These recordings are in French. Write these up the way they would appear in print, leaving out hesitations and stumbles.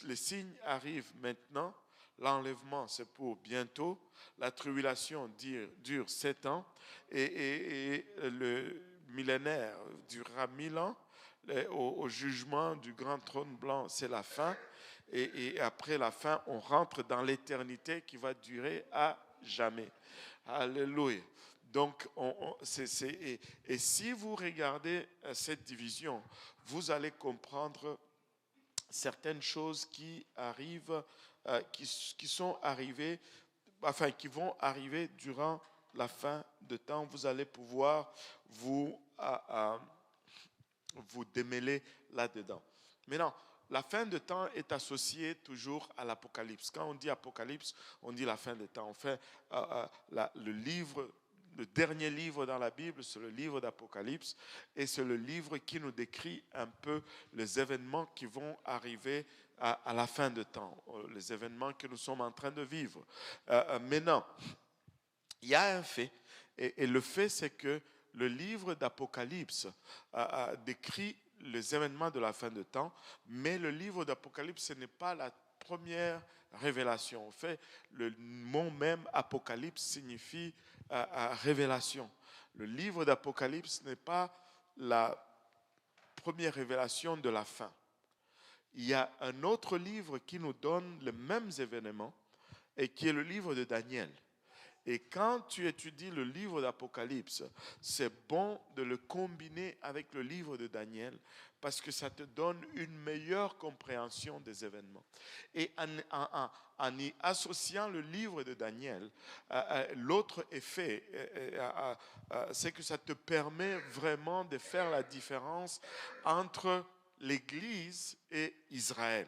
les signes arrivent maintenant. L'enlèvement, c'est pour bientôt. La tribulation dure 7 ans. Et le millénaire durera 1000 ans. Au jugement du grand trône blanc, c'est la fin. Et après la fin, on rentre dans l'éternité qui va durer à jamais. Alléluia. Donc, et si vous regardez cette division, vous allez comprendre certaines choses qui arrivent, qui sont arrivées, enfin qui vont arriver durant la fin de temps. Vous allez pouvoir vous démêler là-dedans. Maintenant, la fin de temps est associée toujours à l'Apocalypse. Quand on dit Apocalypse, on dit la fin de temps. On fait le dernier livre dans la Bible, c'est le livre d'Apocalypse, et c'est le livre qui nous décrit un peu les événements qui vont arriver à la fin de temps, les événements que nous sommes en train de vivre. Maintenant, il y a un fait, et le fait c'est que le livre d'Apocalypse décrit les événements de la fin de temps, mais le livre d'Apocalypse, ce n'est pas la première révélation. En fait, le mot même Apocalypse signifie révélation. Le livre d'Apocalypse n'est pas la première révélation de la fin. Il y a un autre livre qui nous donne les mêmes événements et qui est le livre de Daniel. Et quand tu étudies le livre d'Apocalypse, c'est bon de le combiner avec le livre de Daniel parce que ça te donne une meilleure compréhension des événements. Et en y associant le livre de Daniel, l'autre effet, c'est que ça te permet vraiment de faire la différence entre l'Église et Israël.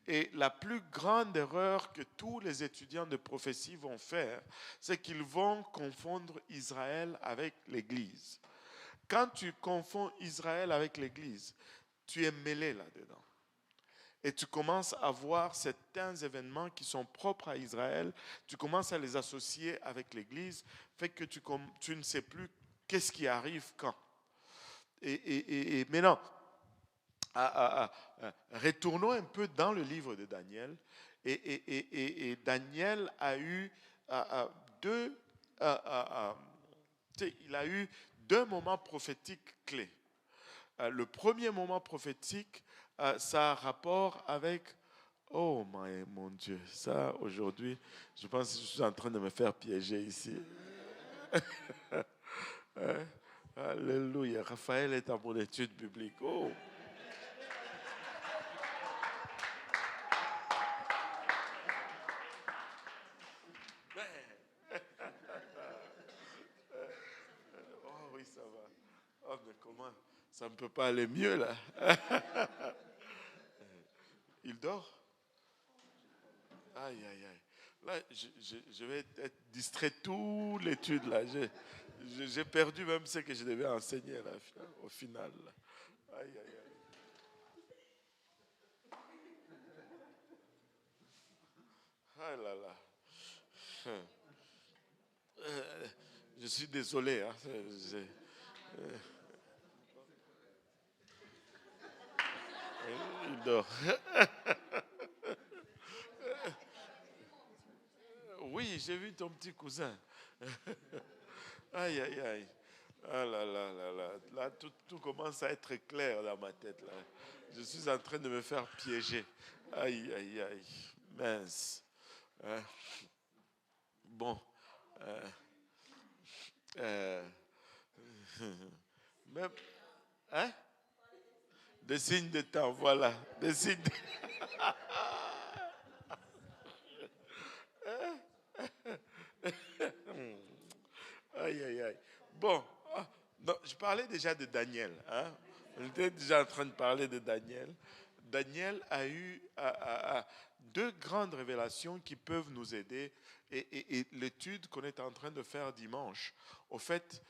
Et la plus grande erreur que tous les étudiants de prophétie vont faire, c'est qu'ils vont confondre Israël avec l'Église. Quand tu confonds Israël avec l'Église, tu es mêlé là-dedans. Et tu commences à voir certains événements qui sont propres à Israël, tu commences à les associer avec l'Église, fait que tu ne sais plus qu'est-ce qui arrive quand. Et maintenant, retournons un peu dans le livre de Daniel. Et Daniel a eu il a eu deux moments prophétiques clés. Le premier moment prophétique, ça a rapport avec... Oh mon Dieu, ça aujourd'hui, je pense que je suis en train de me faire piéger ici. Alléluia, Raphaël est en mon étude biblique. Oh. Oh oui, ça va. Oh, mais comment? Ça ne peut pas aller mieux, là. Il dort? Aïe, aïe, aïe. Là, je vais être distrait toute l'étude, là. J'ai perdu même ce que je devais enseigner, là, au final. Là. Aïe, aïe, aïe. Ah là là. Je suis désolé. Hein. Il dort. Oui, j'ai vu ton petit cousin. Aïe, aïe, aïe. Ah là là là là. Là, tout commence à être clair dans ma tête. Là. Je suis en train de me faire piéger. Aïe, aïe, aïe. Mince. Hein? Bon. Euh, euh, même, hein? Des signes de temps, voilà. Des signes de... Aïe, aïe, aïe. Bon, non, je parlais déjà de Daniel. Hein? On était déjà en train de parler de Daniel. Daniel a eu deux grandes révélations qui peuvent nous aider. Et l'étude qu'on est en train de faire dimanche, au fait,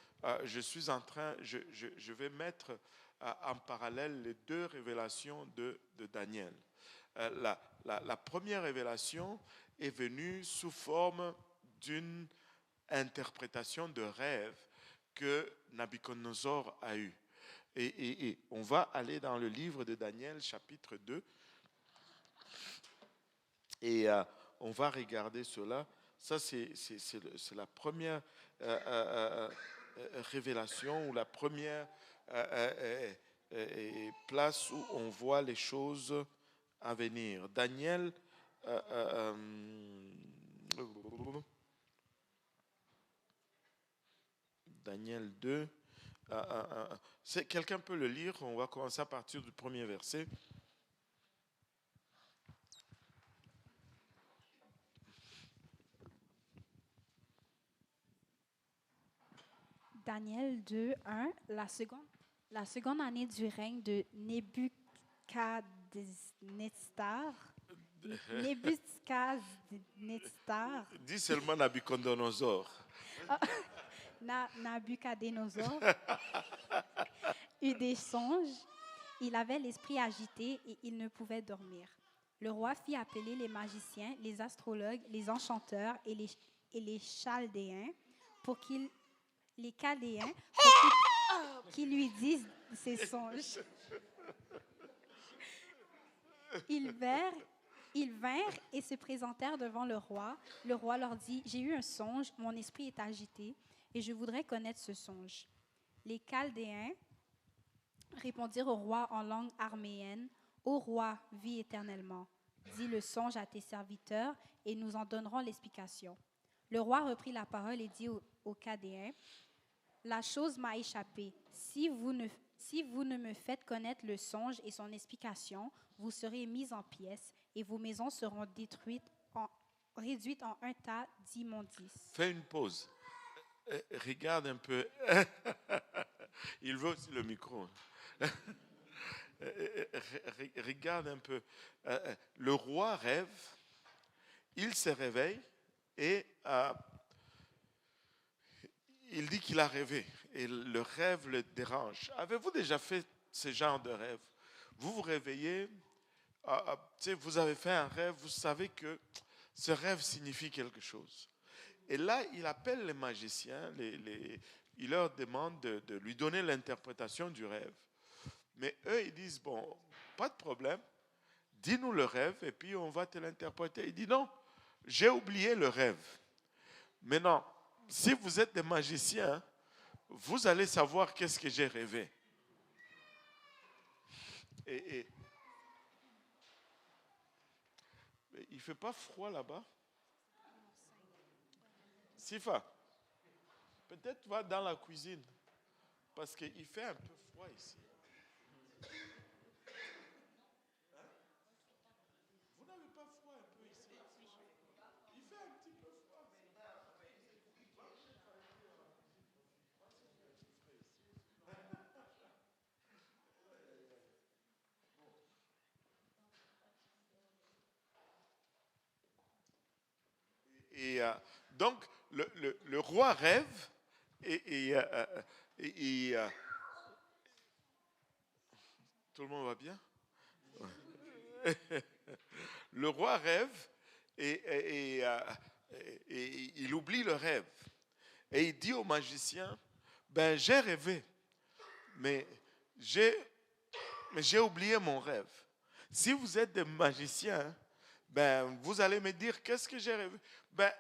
je vais mettre en parallèle les deux révélations de Daniel. La première révélation est venue sous forme d'une interprétation de rêve que Nabuchodonosor a eu. Et on va aller dans le livre de Daniel, chapitre 2, et on va regarder cela. Ça, c'est la première révélation ou la première place où on voit les choses à venir. Daniel, Daniel 2. Quelqu'un peut le lire, on va commencer à partir du premier verset. Daniel 2, 1, la seconde année du règne de Nebuchadnezzar. Nebuchadnezzar. Dis seulement Nabucodonosor. Nabuchodonosor eut des songes. Il avait l'esprit agité et il ne pouvait dormir. Le roi fit appeler les magiciens, les astrologues, les enchanteurs et les chaldéens pour qu'ils lui disent ses songes. Ils vinrent et se présentèrent devant le roi. Le roi leur dit: j'ai eu un songe, mon esprit est agité et je voudrais connaître ce songe. Les Chaldéens répondirent au roi en langue araméenne: Ô roi, vis éternellement. Dis le songe à tes serviteurs et nous en donnerons l'explication. Le roi reprit la parole et dit aux Chaldéens: la chose m'a échappé. Si vous ne me faites connaître le songe et son explication, vous serez mis en pièces et vos maisons seront réduites en un tas d'immondices. Fais une pause. Regarde un peu. Il veut aussi le micro. Regarde un peu. Le roi rêve, il se réveille et il dit qu'il a rêvé. Et le rêve le dérange. Avez-vous déjà fait ce genre de rêve? Vous vous réveillez, vous avez fait un rêve, vous savez que ce rêve signifie quelque chose. Et là, il appelle les magiciens, il leur demande de lui donner l'interprétation du rêve. Mais eux, ils disent, bon, pas de problème, dis-nous le rêve et puis on va te l'interpréter. Il dit, non, j'ai oublié le rêve. Maintenant, si vous êtes des magiciens, vous allez savoir qu'est-ce que j'ai rêvé. Et il ne fait pas froid là-bas? Sifa, peut-être va dans la cuisine, parce qu'il fait un peu froid ici. Vous n'avez pas froid un peu ici? Il fait un petit peu froid. Et donc, le roi rêve et tout le monde va bien? Le roi rêve et il oublie le rêve. Et il dit au magicien, ben j'ai rêvé, mais j'ai oublié mon rêve. Si vous êtes des magiciens, ben vous allez me dire qu'est-ce que j'ai rêvé. Ben,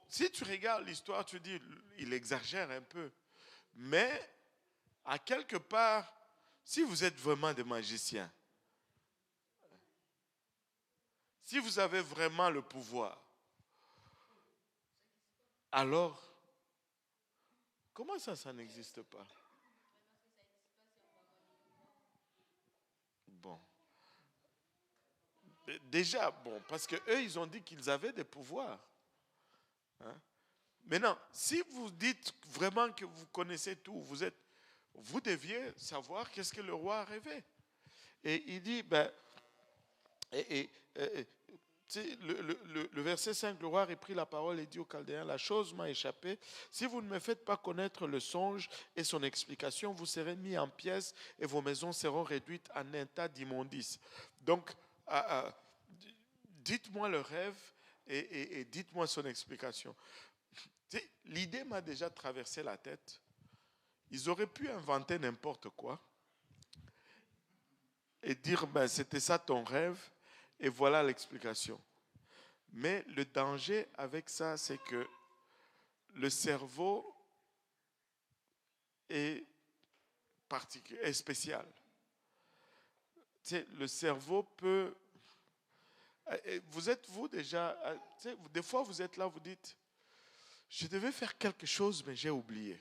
si tu regardes l'histoire, tu dis, il exagère un peu. Mais, à quelque part, si vous êtes vraiment des magiciens, si vous avez vraiment le pouvoir, alors, comment ça n'existe pas? Bon. Déjà, bon, parce qu'eux, ils ont dit qu'ils avaient des pouvoirs. Hein? Maintenant, si vous dites vraiment que vous connaissez tout, vous deviez savoir qu'est-ce que le roi a rêvé. Et il dit, ben, le verset 5, le roi reprit la parole et dit aux Chaldéens, la chose m'a échappé. Si vous ne me faites pas connaître le songe et son explication, vous serez mis en pièces et vos maisons seront réduites en un tas d'immondices. Donc, dites-moi le rêve et dites-moi son explication. L'idée m'a déjà traversé la tête. Ils auraient pu inventer n'importe quoi et dire, ben, c'était ça ton rêve et voilà l'explication. Mais le danger avec ça, c'est que le cerveau est est spécial. Tu sais, le cerveau peut... Vous êtes, vous, déjà... Tu sais, des fois, vous êtes là, vous dites, je devais faire quelque chose, mais j'ai oublié.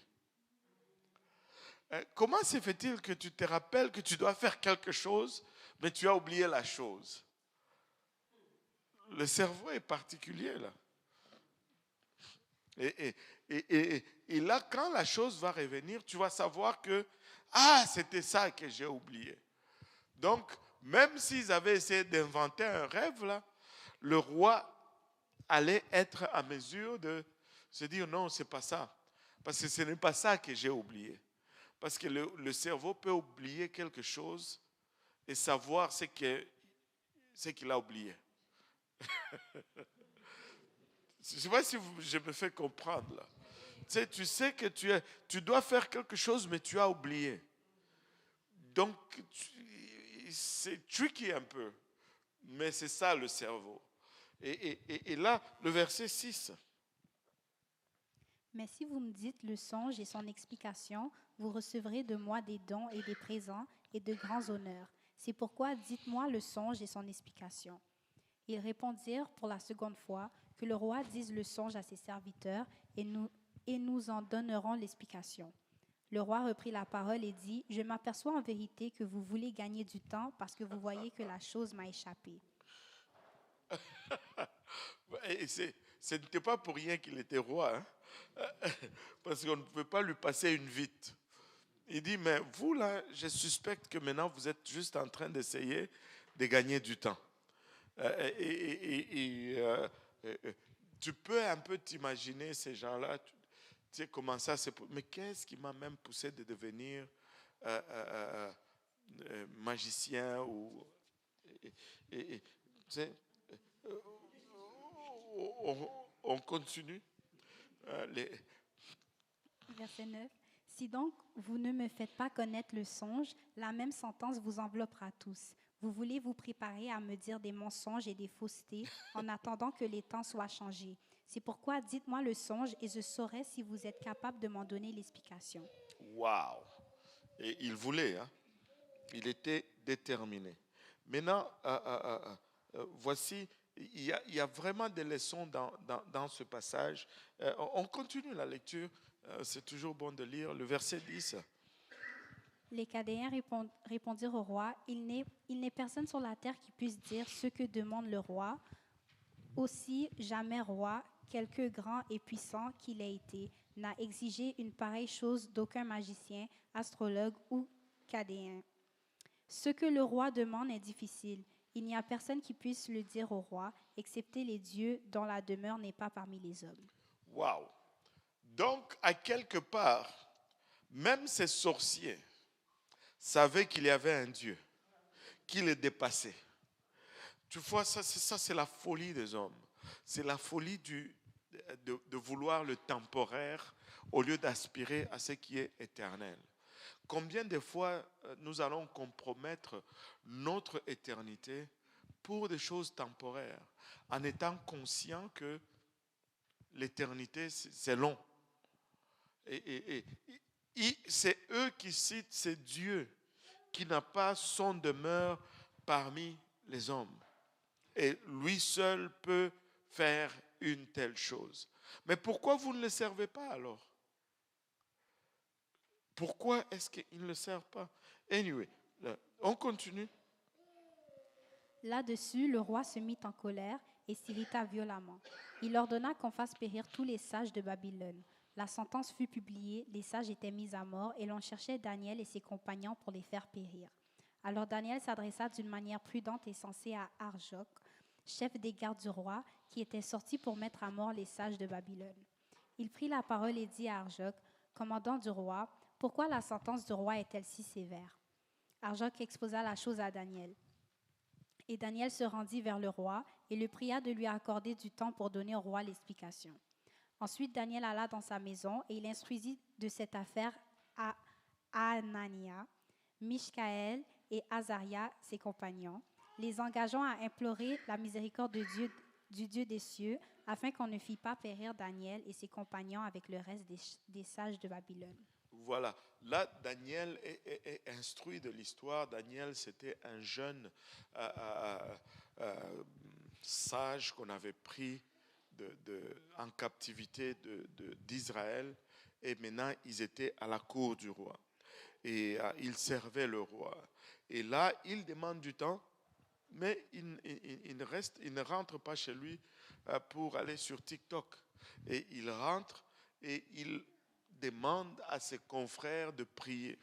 Comment se fait-il que tu te rappelles que tu dois faire quelque chose, mais tu as oublié la chose? Le cerveau est particulier, là. Et là, quand la chose va revenir, tu vas savoir que, ah, c'était ça que j'ai oublié. Donc, même s'ils avaient essayé d'inventer un rêve, là, le roi allait être à mesure de se dire, non, c'est pas ça. Parce que ce n'est pas ça que j'ai oublié. Parce que le cerveau peut oublier quelque chose et savoir ce qu'il a oublié. Je ne sais pas si je me fais comprendre là. Tu sais que tu dois faire quelque chose, mais tu as oublié. Donc, c'est tricky un peu. Mais c'est ça le cerveau. Et là, le verset 6. Mais si vous me dites le songe et son explication, vous recevrez de moi des dons et des présents et de grands honneurs. C'est pourquoi dites-moi le songe et son explication. Ils répondirent pour la seconde fois que le roi dise le songe à ses serviteurs et nous en donnerons l'explication. Le roi reprit la parole et dit, je m'aperçois en vérité que vous voulez gagner du temps parce que vous voyez que la chose m'a échappé. Et ce n'était pas pour rien qu'il était roi, hein? Parce qu'on ne pouvait pas lui passer une vite. Il dit, mais vous là, je suspecte que maintenant vous êtes juste en train d'essayer de gagner du temps. Tu peux un peu t'imaginer ces gens-là, tu sais comment ça c'est. Mais qu'est-ce qui m'a même poussé de devenir magicien ou tu sais, on continue. Verset 9. Si donc vous ne me faites pas connaître le songe, la même sentence vous enveloppera tous. Vous voulez vous préparer à me dire des mensonges et des faussetés en attendant que les temps soient changés. C'est pourquoi dites-moi le songe et je saurai si vous êtes capable de m'en donner l'explication. Waouh! Et il voulait, hein? Il était déterminé. Maintenant, voici, il y a vraiment des leçons dans ce passage. On continue la lecture. C'est toujours bon de lire le verset 10. Les Cadéens répondirent au roi, il n'est personne sur la terre qui puisse dire ce que demande le roi. Aussi, jamais roi, quelque grand et puissant qu'il ait été, n'a exigé une pareille chose d'aucun magicien, astrologue ou Cadéen. Ce que le roi demande est difficile. Il n'y a personne qui puisse le dire au roi, excepté les dieux dont la demeure n'est pas parmi les hommes. Waouh! Donc, à quelque part, même ces sorciers savaient qu'il y avait un Dieu qui les dépassait. Tu vois, ça c'est la folie des hommes. C'est la folie de vouloir le temporaire au lieu d'aspirer à ce qui est éternel. Combien de fois nous allons compromettre notre éternité pour des choses temporaires en étant conscients que l'éternité c'est long. Et c'est eux qui citent ces dieux qui n'a pas son demeure parmi les hommes. Et lui seul peut faire une telle chose. Mais pourquoi vous ne le servez pas alors? Pourquoi est-ce qu'ils ne le servent pas? Anyway, on continue. Là-dessus, le roi se mit en colère et s'irrita violemment. Il ordonna qu'on fasse périr tous les sages de Babylone. La sentence fut publiée, les sages étaient mis à mort et l'on cherchait Daniel et ses compagnons pour les faire périr. Alors Daniel s'adressa d'une manière prudente et sensée à Arjoc, chef des gardes du roi, qui était sorti pour mettre à mort les sages de Babylone. Il prit la parole et dit à Arjoc, commandant du roi, pourquoi la sentence du roi est-elle si sévère? Arjoc exposa la chose à Daniel. Et Daniel se rendit vers le roi et le pria de lui accorder du temps pour donner au roi l'explication. Ensuite, Daniel alla dans sa maison et il instruisit de cette affaire à Anania, Mishkaël et Azaria, ses compagnons, les engageant à implorer la miséricorde du Dieu des cieux, afin qu'on ne fît pas périr Daniel et ses compagnons avec le reste des sages de Babylone. Voilà, là, Daniel est instruit de l'histoire. Daniel, c'était un jeune sage qu'on avait pris en captivité d'Israël. Et maintenant, ils étaient à la cour du roi. Et ils servaient le roi. Et là, il demande du temps, mais il ne rentre pas chez lui pour aller sur TikTok. Et il rentre et il demande à ses confrères de prier.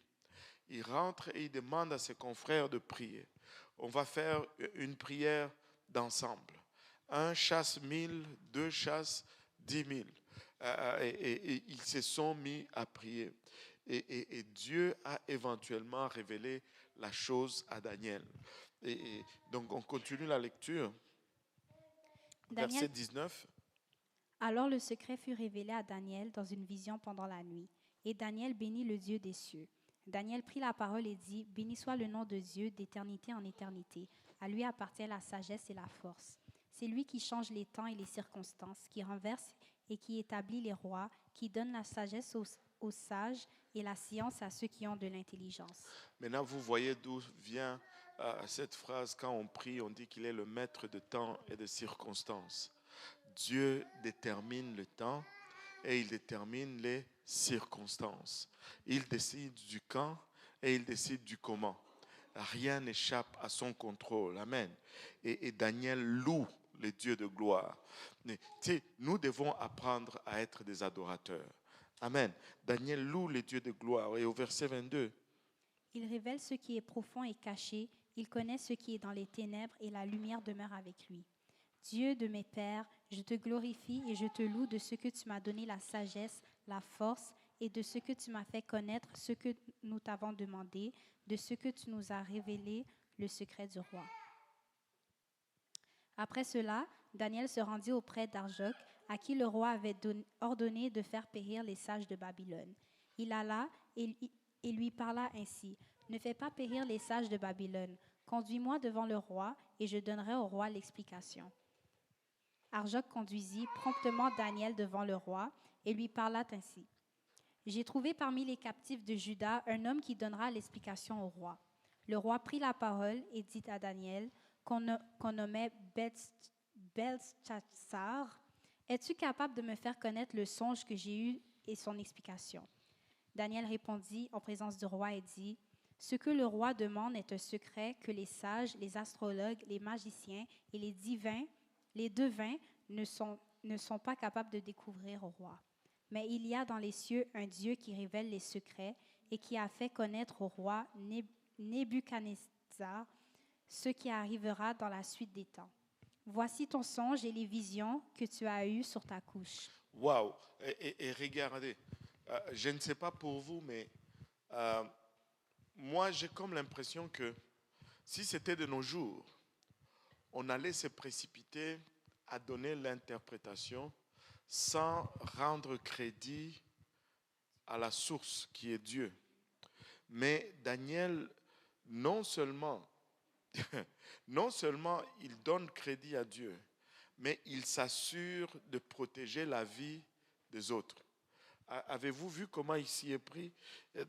Il rentre et il demande à ses confrères de prier. On va faire une prière d'ensemble. Un chasse 1000, deux chasse 10 000. Et ils se sont mis à prier. Et Dieu a éventuellement révélé la chose à Daniel. Et donc on continue la lecture. Verset 19. Alors le secret fut révélé à Daniel dans une vision pendant la nuit. Et Daniel bénit le Dieu des cieux. Daniel prit la parole et dit, « Béni soit le nom de Dieu d'éternité en éternité. À lui appartient la sagesse et la force. C'est lui qui change les temps et les circonstances, qui renverse et qui établit les rois, qui donne la sagesse aux sages et la science à ceux qui ont de l'intelligence. » Maintenant, vous voyez d'où vient cette phrase. Quand on prie, on dit qu'il est le maître de temps et de circonstances. Dieu détermine le temps et il détermine les circonstances. Il décide du quand et il décide du comment. Rien n'échappe à son contrôle. Amen. Et Daniel loue le Dieu de gloire. Mais, nous devons apprendre à être des adorateurs. Amen. Daniel loue le Dieu de gloire. Et au verset 22. Il révèle ce qui est profond et caché. Il connaît ce qui est dans les ténèbres et la lumière demeure avec lui. Dieu de mes pères, je te glorifie et je te loue de ce que tu m'as donné la sagesse, la force et de ce que tu m'as fait connaître ce que nous t'avons demandé, de ce que tu nous as révélé le secret du roi. Après cela, Daniel se rendit auprès d'Arjoc, à qui le roi avait ordonné de faire périr les sages de Babylone. Il alla et lui parla ainsi, « Ne fais pas périr les sages de Babylone. Conduis-moi devant le roi et je donnerai au roi l'explication. » Arjoc conduisit promptement Daniel devant le roi et lui parla ainsi. « J'ai trouvé parmi les captifs de Juda un homme qui donnera l'explication au roi. » Le roi prit la parole et dit à Daniel, qu'on nommait Belteshazzar, « Es-tu capable de me faire connaître le songe que j'ai eu et son explication? » Daniel répondit en présence du roi et dit, « Ce que le roi demande est un secret que les sages, les astrologues, les magiciens et les devins ne sont pas capables de découvrir au roi. Mais il y a dans les cieux un Dieu qui révèle les secrets et qui a fait connaître au roi Nebuchadnezzar ce qui arrivera dans la suite des temps. Voici ton songe et les visions que tu as eues sur ta couche. » Waouh! Et regardez, je ne sais pas pour vous, mais moi j'ai comme l'impression que si c'était de nos jours, on allait se précipiter à donner l'interprétation sans rendre crédit à la source qui est Dieu. Mais Daniel, non seulement il donne crédit à Dieu, mais il s'assure de protéger la vie des autres. Avez-vous vu comment il s'y est pris?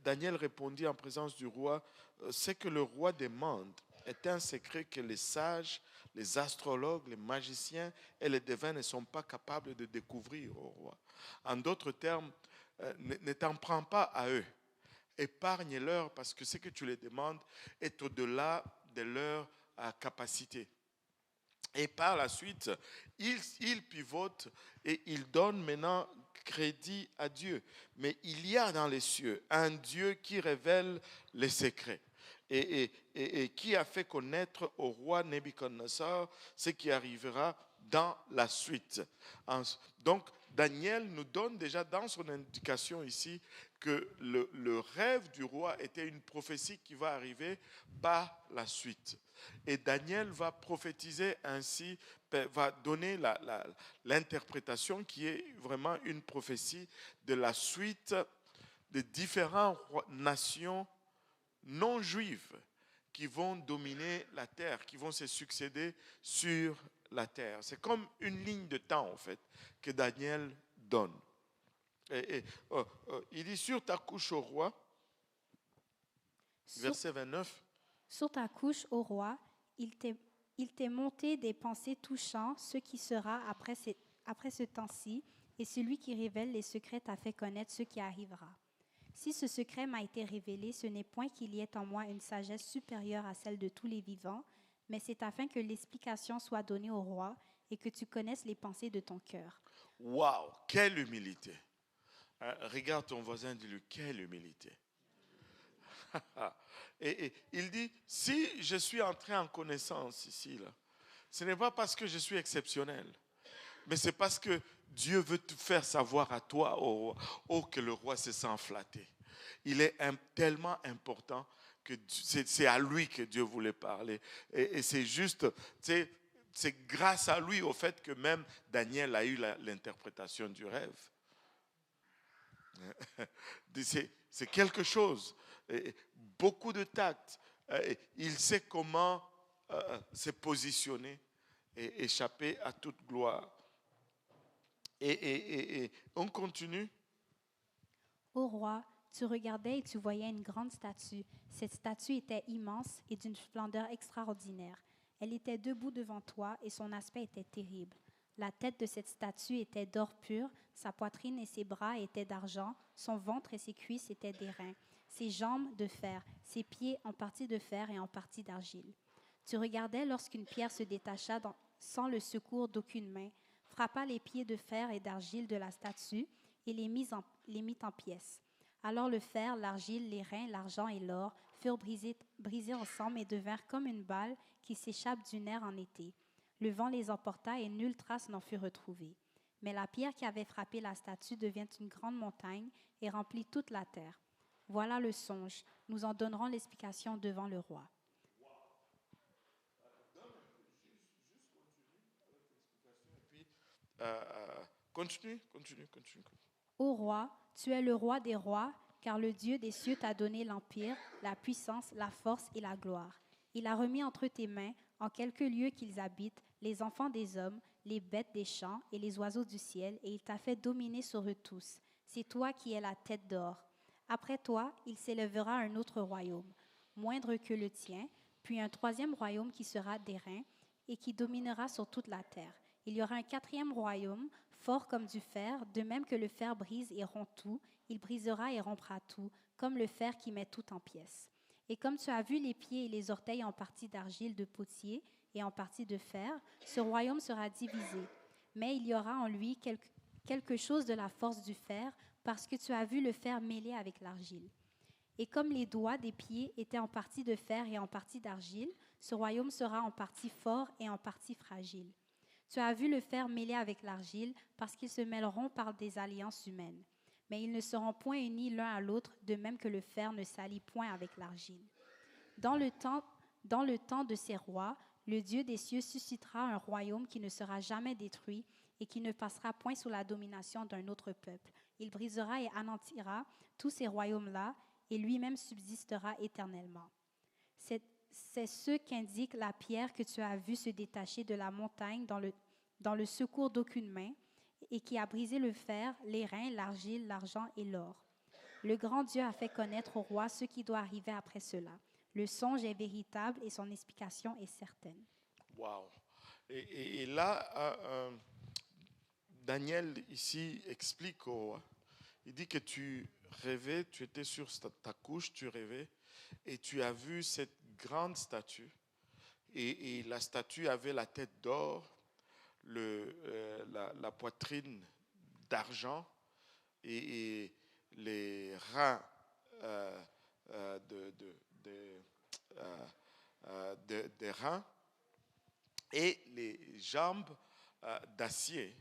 Daniel répondit en présence du roi, ce que le roi demande est un secret que les sages, les astrologues, les magiciens et les devins ne sont pas capables de découvrir au roi. En d'autres termes, ne t'en prends pas à eux. Épargne-leur parce que ce que tu les demandes est au-delà de leur capacité. Et par la suite, il pivote et il donne maintenant crédit à Dieu. Mais il y a dans les cieux un Dieu qui révèle les secrets. Et qui a fait connaître au roi Nebuchadnezzar ce qui arrivera dans la suite. Donc, Daniel nous donne déjà dans son indication ici que le rêve du roi était une prophétie qui va arriver par la suite. Et Daniel va prophétiser ainsi, va donner l'interprétation qui est vraiment une prophétie de la suite de différentes nations non juives qui vont dominer la terre, qui vont se succéder sur la terre. C'est comme une ligne de temps, en fait, que Daniel donne. Il dit sur ta couche au roi, Sur, verset 29, sur ta couche, ô roi, il t'est monté des pensées touchant ce qui sera après ce temps-ci, et celui qui révèle les secrets t'a fait connaître ce qui arrivera. Si ce secret m'a été révélé, ce n'est point qu'il y ait en moi une sagesse supérieure à celle de tous les vivants, mais c'est afin que l'explication soit donnée au roi et que tu connaisses les pensées de ton cœur. waouh, quelle humilité. Regarde ton voisin, dis-lui, quelle humilité. Et il dit, si je suis entré en connaissance ici, là, ce n'est pas parce que je suis exceptionnel, mais c'est parce que Dieu veut te faire savoir à toi, que le roi se sent flatté. Il est tellement important que c'est à lui que Dieu voulait parler. Et c'est juste, c'est grâce à lui au fait que même Daniel a eu l'interprétation du rêve. C'est quelque chose. Beaucoup de tact. Il sait comment se positionner et échapper à toute gloire. Et on continue. Ô roi, tu regardais et tu voyais une grande statue. Cette statue était immense et d'une splendeur extraordinaire. Elle était debout devant toi et son aspect était terrible. La tête de cette statue était d'or pur, sa poitrine et ses bras étaient d'argent, son ventre et ses cuisses étaient d'airain, ses jambes de fer, ses pieds en partie de fer et en partie d'argile. Tu regardais lorsqu'une pierre se détacha sans le secours d'aucune main, frappa les pieds de fer et d'argile de la statue et les mit en pièces. Alors le fer, l'argile, les reins, l'argent et l'or furent brisés ensemble et devinrent comme une balle qui s'échappe du nerf en été. Le vent les emporta et nulle trace n'en fut retrouvée. Mais la pierre qui avait frappé la statue devint une grande montagne et remplit toute la terre. Voilà le songe. Nous en donnerons l'explication devant le roi. Continue. Ô roi, tu es le roi des rois, car le Dieu des cieux t'a donné l'empire, la puissance, la force et la gloire. Il a remis entre tes mains, en quelque lieu qu'ils habitent, les enfants des hommes, les bêtes des champs et les oiseaux du ciel, et il t'a fait dominer sur eux tous. C'est toi qui es la tête d'or. Après toi, il s'élèvera un autre royaume, moindre que le tien, puis un troisième royaume qui sera d'airain et qui dominera sur toute la terre. Il y aura un quatrième royaume, fort comme du fer, de même que le fer brise et rompt tout, il brisera et rompra tout, comme le fer qui met tout en pièces. Et comme tu as vu les pieds et les orteils en partie d'argile de potier et en partie de fer, ce royaume sera divisé. Mais il y aura en lui quelque chose de la force du fer, parce que tu as vu le fer mêlé avec l'argile. Et comme les doigts des pieds étaient en partie de fer et en partie d'argile, ce royaume sera en partie fort et en partie fragile. Tu as vu le fer mêlé avec l'argile, parce qu'ils se mêleront par des alliances humaines. Mais ils ne seront point unis l'un à l'autre, de même que le fer ne s'allie point avec l'argile. Dans le temps de ces rois, le Dieu des cieux suscitera un royaume qui ne sera jamais détruit et qui ne passera point sous la domination d'un autre peuple. Il brisera et anéantira tous ces royaumes-là, et lui-même subsistera éternellement. C'est ce qu'indique la pierre que tu as vue se détacher de la montagne dans le secours d'aucune main, et qui a brisé le fer, les reins, l'argile, l'argent et l'or. Le grand Dieu a fait connaître au roi ce qui doit arriver après cela. Le songe est véritable et son explication est certaine. Wow. Et là, Daniel ici explique au roi. Il dit que tu rêvais, tu étais sur ta couche, tu rêvais, et tu as vu cette grande statue. Et la statue avait la tête d'or, la poitrine d'argent et les reins des reins et les jambes d'acier.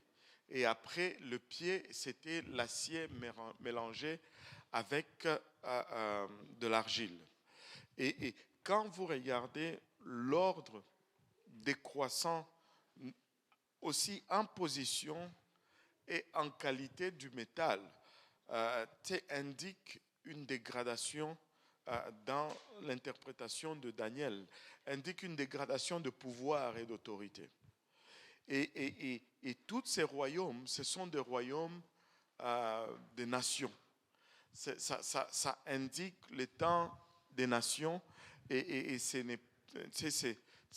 Et après, le pied, c'était l'acier mélangé avec de l'argile. Et quand vous regardez l'ordre décroissant, aussi en position et en qualité du métal, indique une dégradation dans l'interprétation de Daniel, indique une dégradation de pouvoir et d'autorité. Et tous ces royaumes, ce sont des royaumes des nations. Ça indique le temps des nations et ce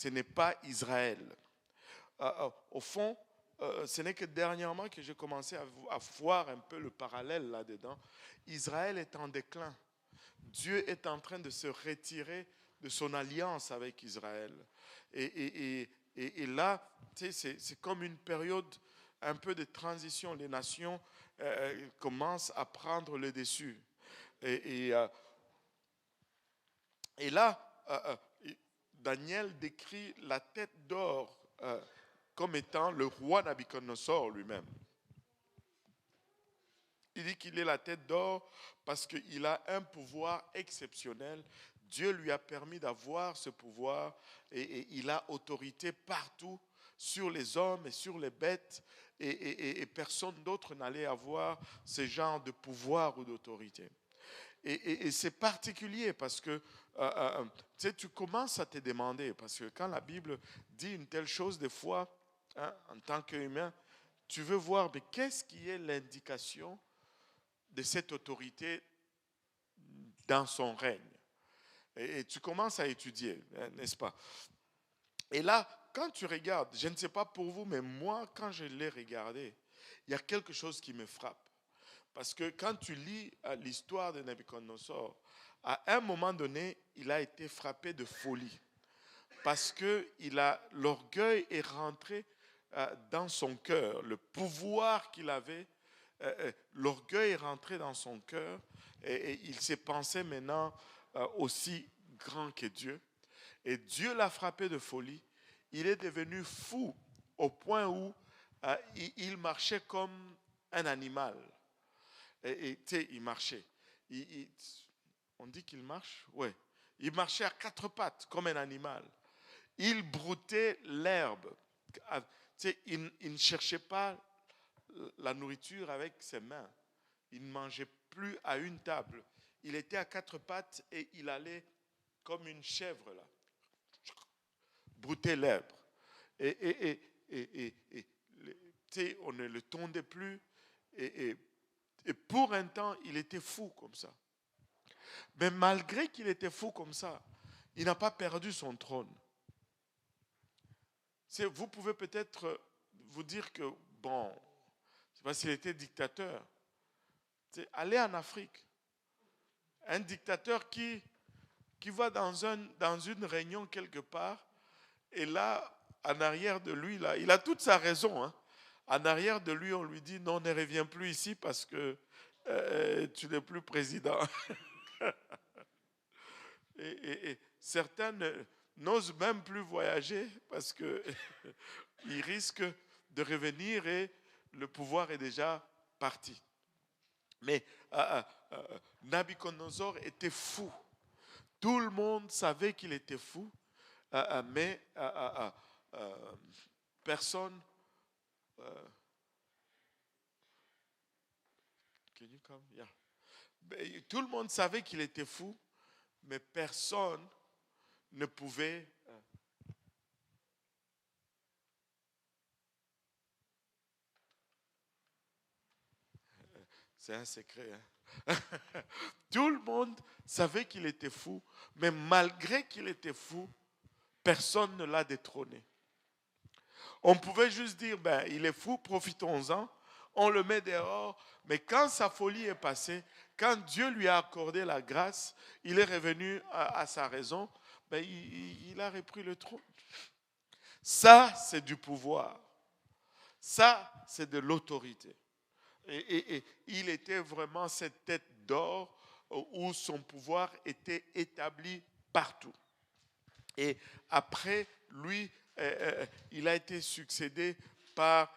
n'est pas Israël. Au fond, ce n'est que dernièrement que j'ai commencé à voir un peu le parallèle là-dedans. Israël est en déclin. Dieu est en train de se retirer de son alliance avec Israël. Et là, c'est comme une période un peu de transition. Les nations commencent à prendre le dessus. Et là, Daniel décrit la tête d'or comme étant le roi Nabuchodonosor lui-même. Il dit qu'il est la tête d'or parce qu'il a un pouvoir exceptionnel. Dieu lui a permis d'avoir ce pouvoir et il a autorité partout sur les hommes et sur les bêtes et personne d'autre n'allait avoir ce genre de pouvoir ou d'autorité. Et c'est particulier parce que tu commences à te demander, parce que quand la Bible dit une telle chose, des fois, en tant qu'humain, tu veux voir, mais qu'est-ce qui est l'indication de cette autorité dans son règne? Et tu commences à étudier, n'est-ce pas? Et là, quand tu regardes, je ne sais pas pour vous, mais moi, quand je l'ai regardé, il y a quelque chose qui me frappe. Parce que quand tu lis l'histoire de Nabuchodonosor, à un moment donné, il a été frappé de folie. Parce que l'orgueil est rentré dans son cœur. Le pouvoir qu'il avait, l'orgueil est rentré dans son cœur. Et il s'est pensé maintenant aussi grand que Dieu. Et Dieu l'a frappé de folie. Il est devenu fou au point où il marchait comme un animal. Et tu sais, il marchait. On dit qu'il marche? Oui. Il marchait à quatre pattes comme un animal. Il broutait l'herbe. Tu sais, il ne cherchait pas la nourriture avec ses mains. Il ne mangeait plus à une table. Il était à quatre pattes et il allait comme une chèvre là. Brouter l'herbe. Et tu sais, on ne le tondait plus. Et pour un temps, il était fou comme ça. Mais malgré qu'il était fou comme ça, il n'a pas perdu son trône. Vous pouvez peut-être vous dire que, bon, c'est parce qu'il était dictateur. Allez en Afrique. Un dictateur qui va dans une réunion quelque part, et là, en arrière de lui, là, il a toute sa raison. Hein. En arrière de lui, on lui dit, non, ne reviens plus ici parce que tu n'es plus président. et certains n'osent même plus voyager parce qu'ils risquent de revenir et le pouvoir est déjà parti. Mais Nabuchodonosor était fou. Tout le monde savait qu'il était fou, mais personne... can you come? Yeah. Tout le monde savait qu'il était fou, mais personne ne pouvait... C'est un secret. Hein? Tout le monde savait qu'il était fou, mais malgré qu'il était fou, personne ne l'a détrôné. On pouvait juste dire, ben, il est fou, profitons-en, on le met dehors, mais quand sa folie est passée, quand Dieu lui a accordé la grâce, il est revenu à sa raison, ben, il a repris le trône. Ça, c'est du pouvoir. Ça, c'est de l'autorité. Et il était vraiment cette tête d'or où son pouvoir était établi partout. Et après, lui, il a été succédé par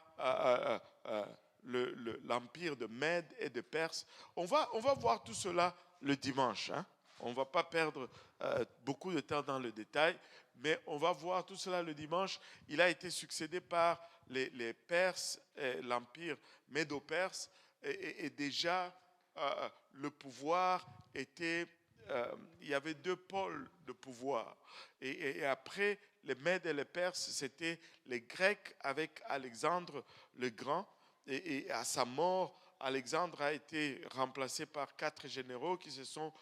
l'empire de Mède et de Perse. On va voir tout cela le dimanche. Hein? On ne va pas perdre beaucoup de temps dans le détail, mais on va voir tout cela le dimanche. Il a été succédé par les Perses, l'empire médo-perse, et déjà le pouvoir était... il y avait deux pôles de pouvoir. Et après, les Mèdes et les Perses, c'était les Grecs avec Alexandre le Grand. Et à sa mort, Alexandre a été remplacé par 4 généraux qui se sont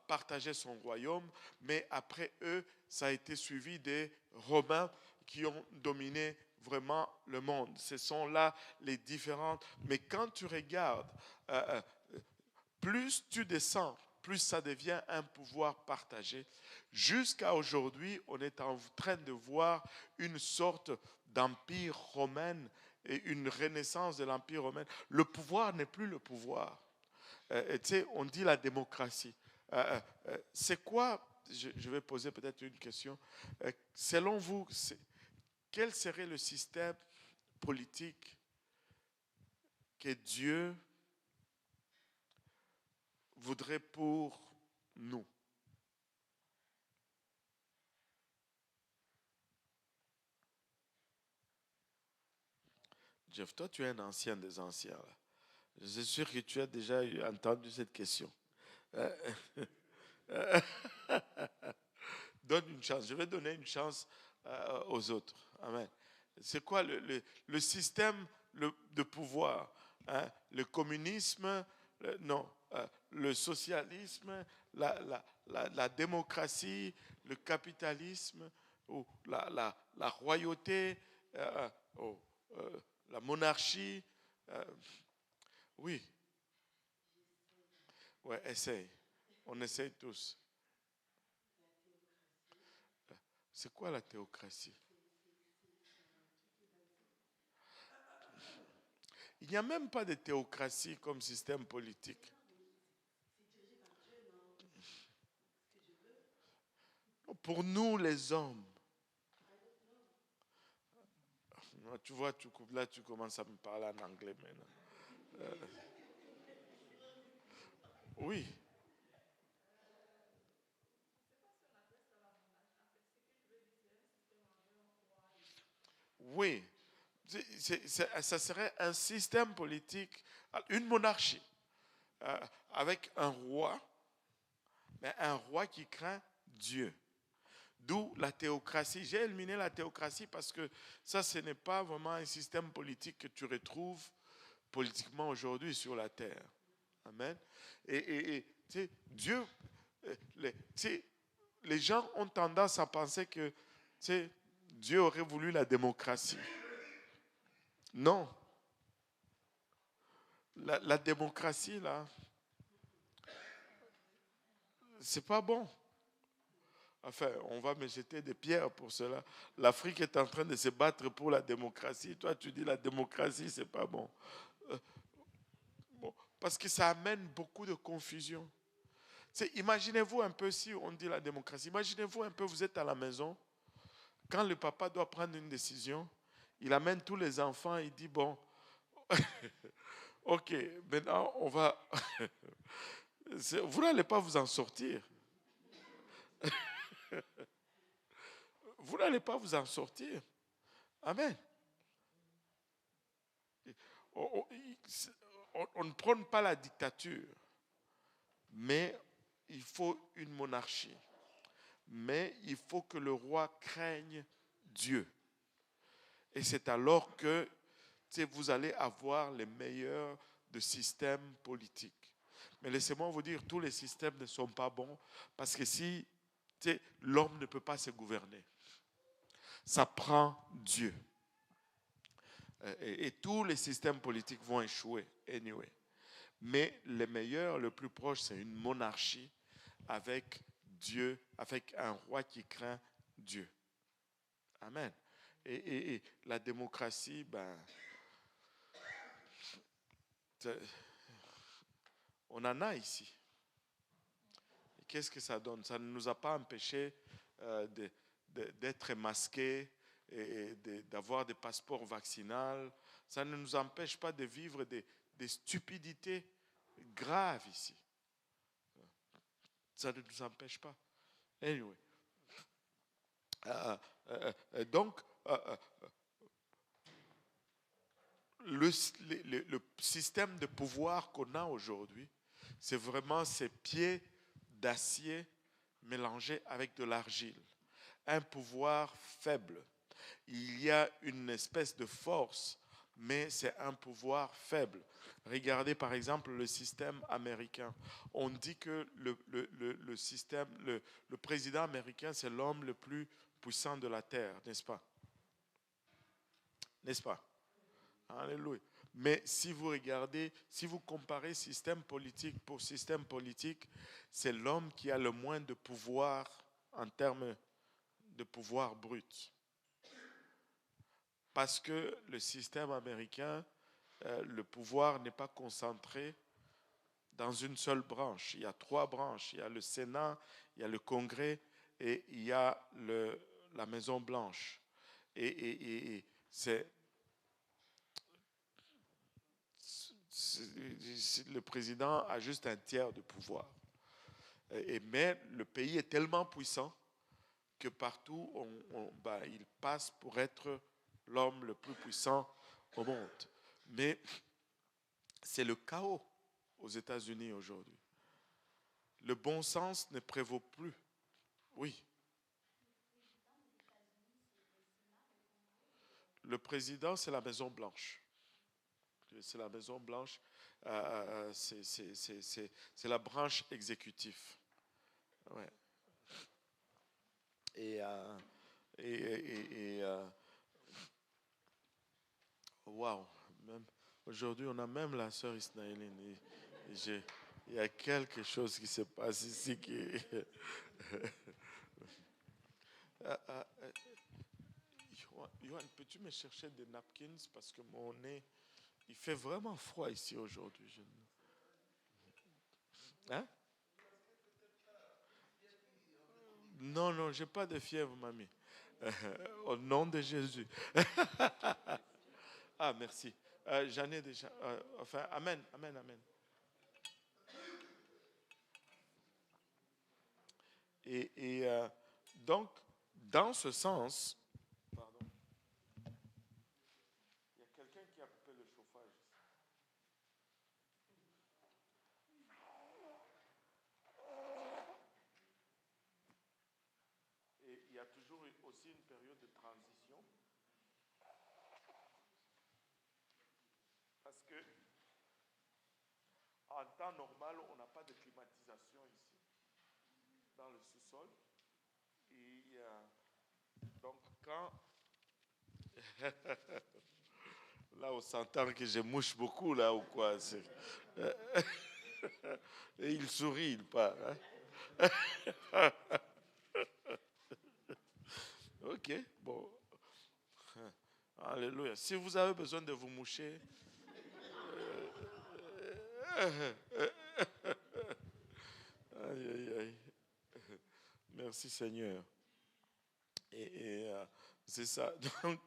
partagés son royaume. Mais après eux, ça a été suivi des Romains qui ont dominé vraiment le monde. Ce sont là les différentes. Mais quand tu regardes, plus tu descends, plus ça devient un pouvoir partagé. Jusqu'à aujourd'hui, on est en train de voir une sorte d'empire romain et une renaissance de l'empire romain. Le pouvoir n'est plus le pouvoir. Tu sais, on dit la démocratie. C'est quoi, je vais poser peut-être une question, selon vous, quel serait le système politique que Dieu voudrait pour nous? Jeff, toi, tu es un ancien des anciens. Là. Je suis sûr que tu as déjà entendu cette question. Euh, Donne une chance. Je vais donner une chance aux autres. Amen. C'est quoi le système de pouvoir, hein? Le communisme, non, le socialisme, la démocratie, le capitalisme, ou la royauté, oh, la monarchie. euh, oui, ouais, essaye. On essaye tous. C'est quoi la théocratie? Il n'y a même pas de théocratie comme système politique. Pour nous, les hommes, tu vois, là, tu commences à me parler en anglais maintenant. Oui, oui. Ça serait un système politique, une monarchie, avec un roi, mais un roi qui craint Dieu. D'où la théocratie. J'ai éliminé la théocratie parce que ça, ce n'est pas vraiment un système politique que tu retrouves politiquement aujourd'hui sur la terre. Amen. Et tu sais, Dieu, tu sais, les gens ont tendance à penser que tu sais, Dieu aurait voulu la démocratie. Non. La démocratie, là, c'est pas bon. Enfin, on va me jeter des pierres pour cela. L'Afrique est en train de se battre pour la démocratie. Toi, tu dis la démocratie, c'est pas bon. Bon, parce que ça amène beaucoup de confusion. Imaginez-vous un peu si on dit la démocratie. Imaginez-vous un peu, vous êtes à la maison. Quand le papa doit prendre une décision, il amène tous les enfants, il dit, bon, ok, maintenant on va... Vous n'allez pas vous en sortir. Vous n'allez pas vous en sortir. Amen. On ne prône pas la dictature, mais il faut une monarchie. Mais il faut que le roi craigne Dieu. Et c'est alors que vous allez avoir les meilleurs de systèmes politiques. Mais laissez-moi vous dire, tous les systèmes ne sont pas bons parce que si l'homme ne peut pas se gouverner, ça prend Dieu. Et tous les systèmes politiques vont échouer, anyway. Mais les meilleurs, le plus proche, c'est une monarchie avec Dieu, avec un roi qui craint Dieu. Amen. Et la démocratie, ben, on en a ici. Et qu'est-ce que ça donne? Ça ne nous a pas empêchés d'être masqués et d'avoir des passeports vaccinaux. Ça ne nous empêche pas de vivre des stupidités graves ici. Ça ne nous empêche pas. Anyway. Donc, le système de pouvoir qu'on a aujourd'hui, C'est vraiment ces pieds d'acier mélangés avec de l'argile. Un pouvoir faible. Il y a une espèce de force, mais c'est un pouvoir faible. Regardez par exemple le système américain. On dit que le président américain, c'est l'homme le plus puissant de la terre, n'est-ce pas? N'est-ce pas? Alléluia. Mais si vous regardez, si vous comparez système politique pour système politique, c'est l'homme qui a le moins de pouvoir en termes de pouvoir brut. Parce que le système américain, le pouvoir n'est pas concentré dans une seule branche. Il y a 3 branches. Il y a le Sénat, il y a le Congrès et il y a la Maison Blanche. Et le président a juste un tiers de pouvoir. Mais le pays est tellement puissant que partout, il passe pour être l'homme le plus puissant au monde. Mais c'est le chaos aux États-Unis aujourd'hui. Le bon sens ne prévaut plus. Oui. Le président, c'est la Maison Blanche. C'est la Maison Blanche. C'est la branche exécutive. Ouais. Wow. Aujourd'hui, on a même la sœur Isnaëline. Il y a quelque chose qui se passe ici qui. Johan, peux-tu me chercher des napkins parce que mon nez, il fait vraiment froid ici aujourd'hui. Hein? Non, j'ai pas de fièvre, mamie. Au nom de Jésus. Ah, merci. J'en ai déjà. Amen. Et donc, dans ce sens, pardon, il y a quelqu'un qui a coupé le chauffage. Et il y a toujours aussi une période de transition. Parce que en temps normal, on n'a pas de climatisation ici, dans le sous-sol. Et donc, quand. Là, on s'entend que je mouche beaucoup, là, ou quoi. Et il sourit, il part. Hein? Ok, bon. Alléluia. Si vous avez besoin de vous moucher. Aïe. Merci Seigneur. Et c'est ça. Donc,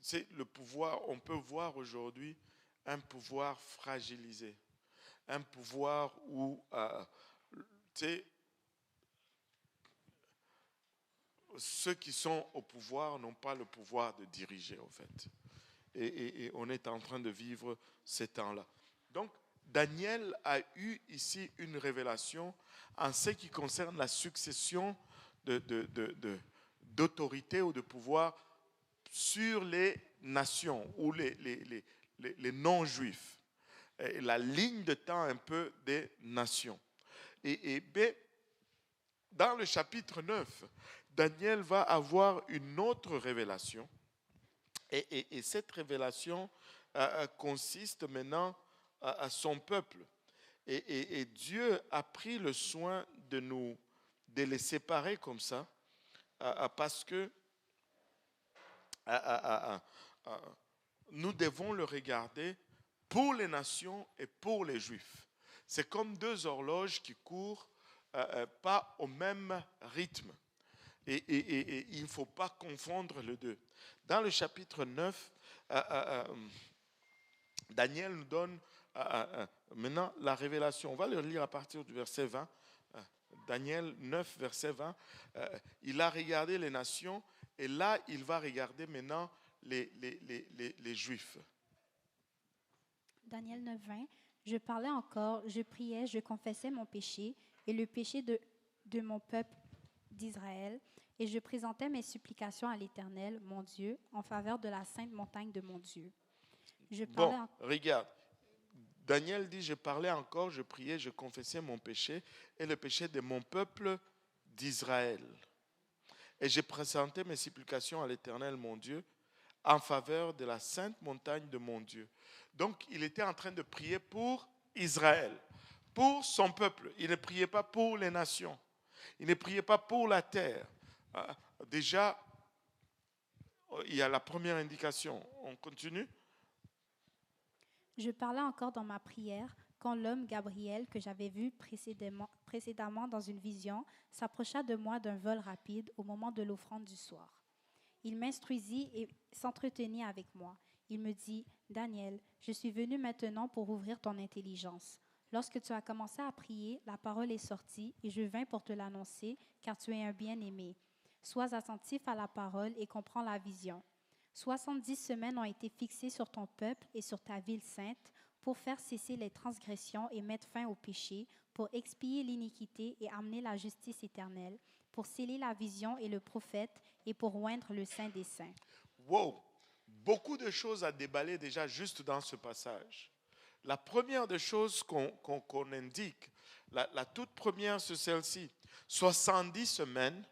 c'est le pouvoir, on peut voir aujourd'hui un pouvoir fragilisé. Un pouvoir où, ceux qui sont au pouvoir n'ont pas le pouvoir de diriger, en fait. Et on est en train de vivre ces temps-là. Donc, Daniel a eu ici une révélation en ce qui concerne la succession d'autorité ou de pouvoir sur les nations ou les non-juifs. La ligne de temps un peu des nations. Et dans le chapitre 9, Daniel va avoir une autre révélation. Et cette révélation consiste maintenant à son peuple. Et Dieu a pris le soin de les séparer comme ça, parce que nous devons le regarder pour les nations et pour les Juifs. C'est comme 2 horloges qui courent pas au même rythme. Et il ne faut pas confondre les deux. Dans le chapitre 9, Daniel nous donne maintenant la révélation. On va le lire à partir du verset 20. Daniel 9, verset 20. Il a regardé les nations et là, il va regarder maintenant les Juifs. Daniel 9, 20. Je parlais encore, je priais, je confessais mon péché et le péché de mon peuple d'Israël, et je présentais mes supplications à l'Éternel, mon Dieu, en faveur de la sainte montagne de mon Dieu. Je parlais Bon, regarde. Daniel dit, je parlais encore, je priais, je confessais mon péché et le péché de mon peuple d'Israël. Et j'ai présenté mes supplications à l'Éternel, mon Dieu, en faveur de la sainte montagne de mon Dieu. Donc, il était en train de prier pour Israël, pour son peuple. Il ne priait pas pour les nations. Il ne priait pas pour la terre. Déjà, il y a la première indication. On continue. Je parlais encore dans ma prière quand l'homme Gabriel, que j'avais vu précédemment dans une vision, s'approcha de moi d'un vol rapide au moment de l'offrande du soir. Il m'instruisit et s'entretenit avec moi. Il me dit, Daniel, je suis venu maintenant pour ouvrir ton intelligence. Lorsque tu as commencé à prier, la parole est sortie et je vins pour te l'annoncer, car tu es un bien-aimé. Sois attentif à la parole et comprends la vision. 70 semaines ont été fixées sur ton peuple et sur ta ville sainte pour faire cesser les transgressions et mettre fin au péché, pour expier l'iniquité et amener la justice éternelle, pour sceller la vision et le prophète et pour oindre le Saint des Saints. Wow! Beaucoup de choses à déballer déjà juste dans ce passage. La première des choses qu'on indique, la toute première, c'est celle-ci. 70 semaines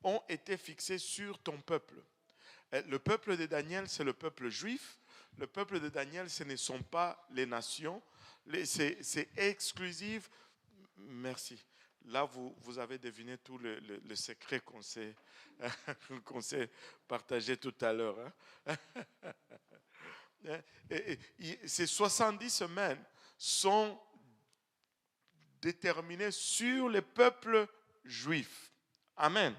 ont été fixées sur ton peuple. Le peuple de Daniel, c'est le peuple juif. Le peuple de Daniel, ce ne sont pas les nations. C'est exclusif. Merci. Là, vous avez deviné tout le secret qu'on s'est partagé tout à l'heure. Hein? Ces 70 semaines sont déterminées sur le peuple juif. Amen.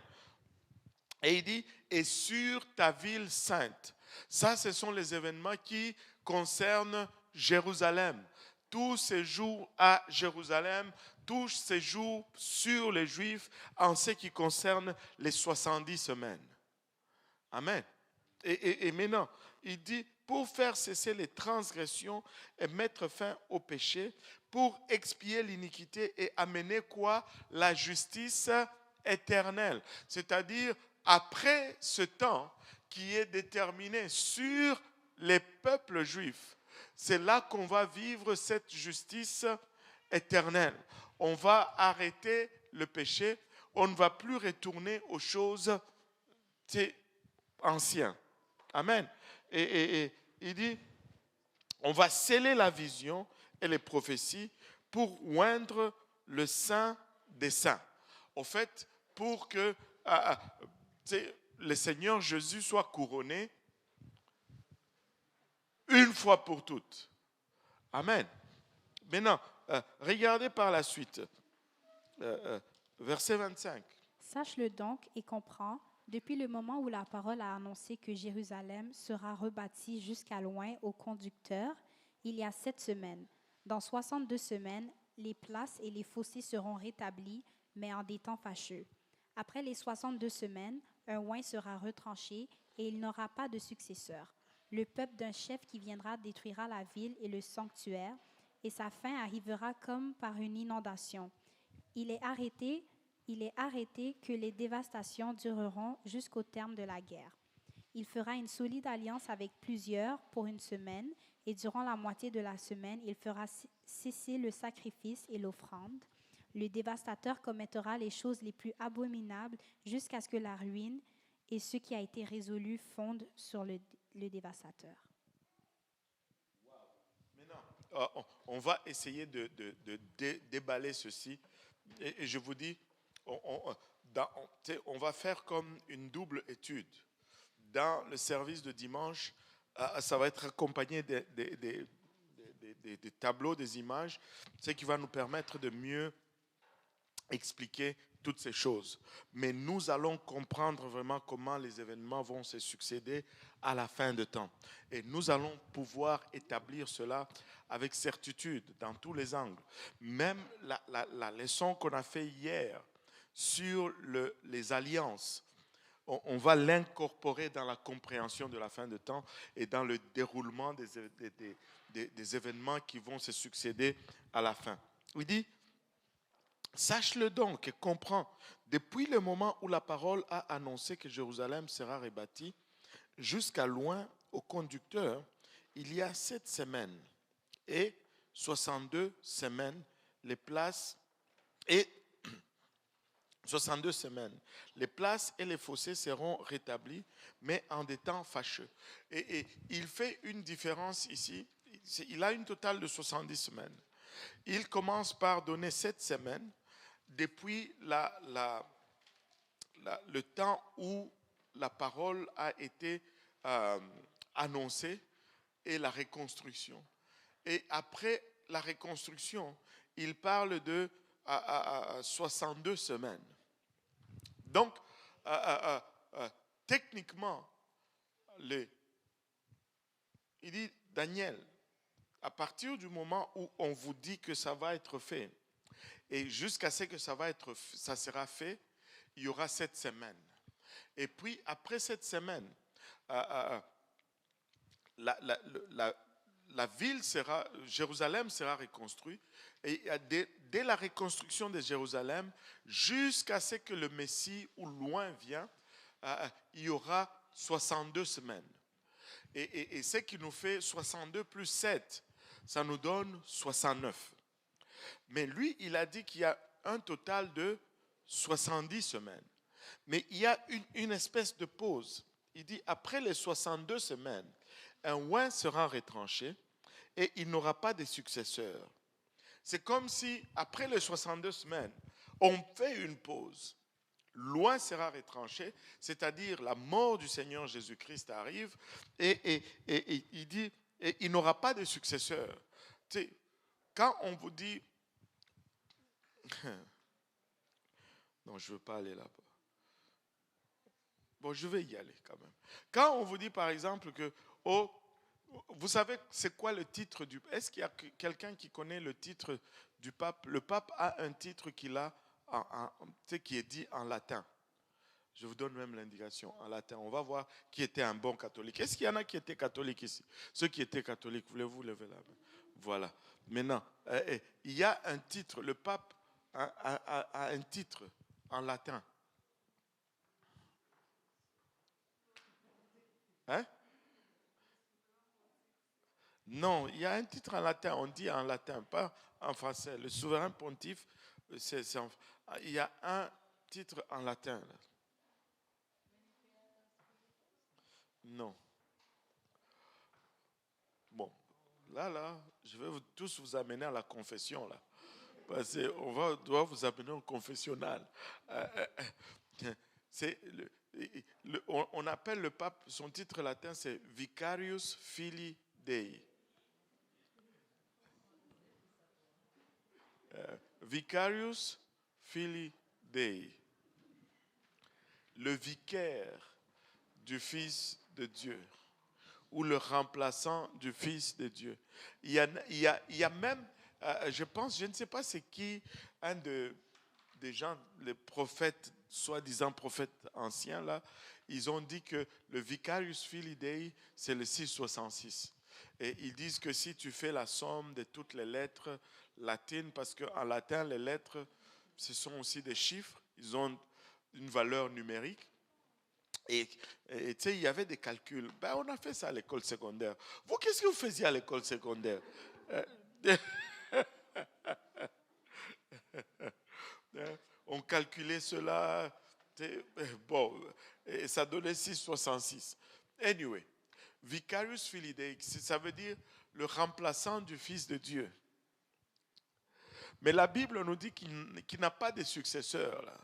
Et il dit, et sur ta ville sainte. Ça, ce sont les événements qui concernent Jérusalem. Tout séjour à Jérusalem, tout séjour sur les Juifs en ce qui concerne les 70 semaines. Amen. Et maintenant, il dit, pour faire cesser les transgressions et mettre fin au péché, pour expier l'iniquité et amener quoi? La justice éternelle. C'est-à-dire, après ce temps qui est déterminé sur les peuples juifs, c'est là qu'on va vivre cette justice éternelle. On va arrêter le péché, on ne va plus retourner aux choses anciennes. Amen. Et il dit, on va sceller la vision et les prophéties pour oindre le Saint des Saints. En fait, pour que le Seigneur Jésus soit couronné une fois pour toutes. Amen. Maintenant, regardez par la suite. Verset 25. Sache-le donc et comprends, depuis le moment où la parole a annoncé que Jérusalem sera rebâtie jusqu'à loin au conducteur, il y a 7 semaines. Dans 62 semaines, les places et les fossés seront rétablis, mais en des temps fâcheux. Après les 62 semaines, un oint sera retranché et il n'aura pas de successeur. Le peuple d'un chef qui viendra détruira la ville et le sanctuaire, et sa fin arrivera comme par une inondation. Il est arrêté que les dévastations dureront jusqu'au terme de la guerre. Il fera une solide alliance avec plusieurs pour une semaine, et durant la moitié de la semaine, il fera cesser le sacrifice et l'offrande. Le dévastateur commettra les choses les plus abominables jusqu'à ce que la ruine et ce qui a été résolu fondent sur le dévastateur. Maintenant, on va essayer de déballer ceci. Et je vous dis, on va faire comme une double étude. Dans le service de dimanche, ça va être accompagné des tableaux, des images, ce qui va nous permettre de mieux expliquer toutes ces choses. Mais nous allons comprendre vraiment comment les événements vont se succéder à la fin de temps. Et nous allons pouvoir établir cela avec certitude dans tous les angles. Même la leçon qu'on a fait hier sur les alliances, on va l'incorporer dans la compréhension de la fin de temps et dans le déroulement des événements qui vont se succéder à la fin. Il dit, sache-le donc et comprends, depuis le moment où la parole a annoncé que Jérusalem sera rebâtie, jusqu'à loin au conducteur, il y a 7 semaines et 62 semaines, les places et 62 semaines. Les places et les fossés seront rétablis, mais en des temps fâcheux. Et il fait une différence ici. Il a une totale de 70 semaines. Il commence par donner 7 semaines depuis le temps où la parole a été annoncée et la reconstruction. Et après la reconstruction, il parle de 62 semaines. Donc, techniquement, il dit, Daniel, à partir du moment où on vous dit que ça va être fait, et jusqu'à ce que ça sera fait, il y aura 7 semaines. Et puis, après cette semaine, la ville Jérusalem sera reconstruite. Et dès la reconstruction de Jérusalem, jusqu'à ce que le Messie ou loin vient, il y aura 62 semaines. Et ce qui nous fait 62 plus 7, ça nous donne 69. Mais lui, il a dit qu'il y a un total de 70 semaines. Mais il y a une espèce de pause. Il dit, après les 62 semaines, un oint sera retranché et il n'aura pas de successeur. C'est comme si, après les 62 semaines, on fait une pause. L'oint sera retranché, c'est-à-dire la mort du Seigneur Jésus-Christ arrive et il dit, et il n'aura pas de successeur. Tu sais, quand on vous dit, non, je ne veux pas aller là-bas. Bon, je vais y aller quand même. Quand on vous dit par exemple que, vous savez c'est quoi le titre du... Est-ce qu'il y a quelqu'un qui connaît le titre du pape? Le pape a un titre qu'il a, qui est dit en latin. Je vous donne même l'indication en latin. On va voir qui était un bon catholique. Est-ce qu'il y en a qui étaient catholiques ici? Ceux qui étaient catholiques, voulez-vous lever la main? Voilà. Maintenant, il y a un titre. Le pape a un titre en latin. Hein? Non, il y a un titre en latin, on dit en latin, pas en français. Le souverain pontife, il y a un titre en latin. Là. Non. Bon, là, je vais tous vous amener à la confession, là. Parce qu'on doit vous amener au confessionnal. On appelle le pape, son titre latin, c'est Vicarius Filii Dei. Vicarius Filii Dei. Le vicaire du Fils de Dieu. Ou le remplaçant du Fils de Dieu. Il y a même, je pense, je ne sais pas c'est qui, un des gens, les prophètes, soi-disant prophètes anciens, là, ils ont dit que le Vicarius Filii Dei, c'est le 666. Et ils disent que si tu fais la somme de toutes les lettres latines, parce qu'en latin, les lettres, ce sont aussi des chiffres, ils ont une valeur numérique. Et tu sais, il y avait des calculs. Ben, on a fait ça à l'école secondaire. Vous, qu'est-ce que vous faisiez à l'école secondaire? On calculait cela. Bon, et ça donnait 6,66. Anyway, Vicarius Filii Dei, ça veut dire le remplaçant du Fils de Dieu. Mais la Bible nous dit qu'il n'a pas de successeur, là.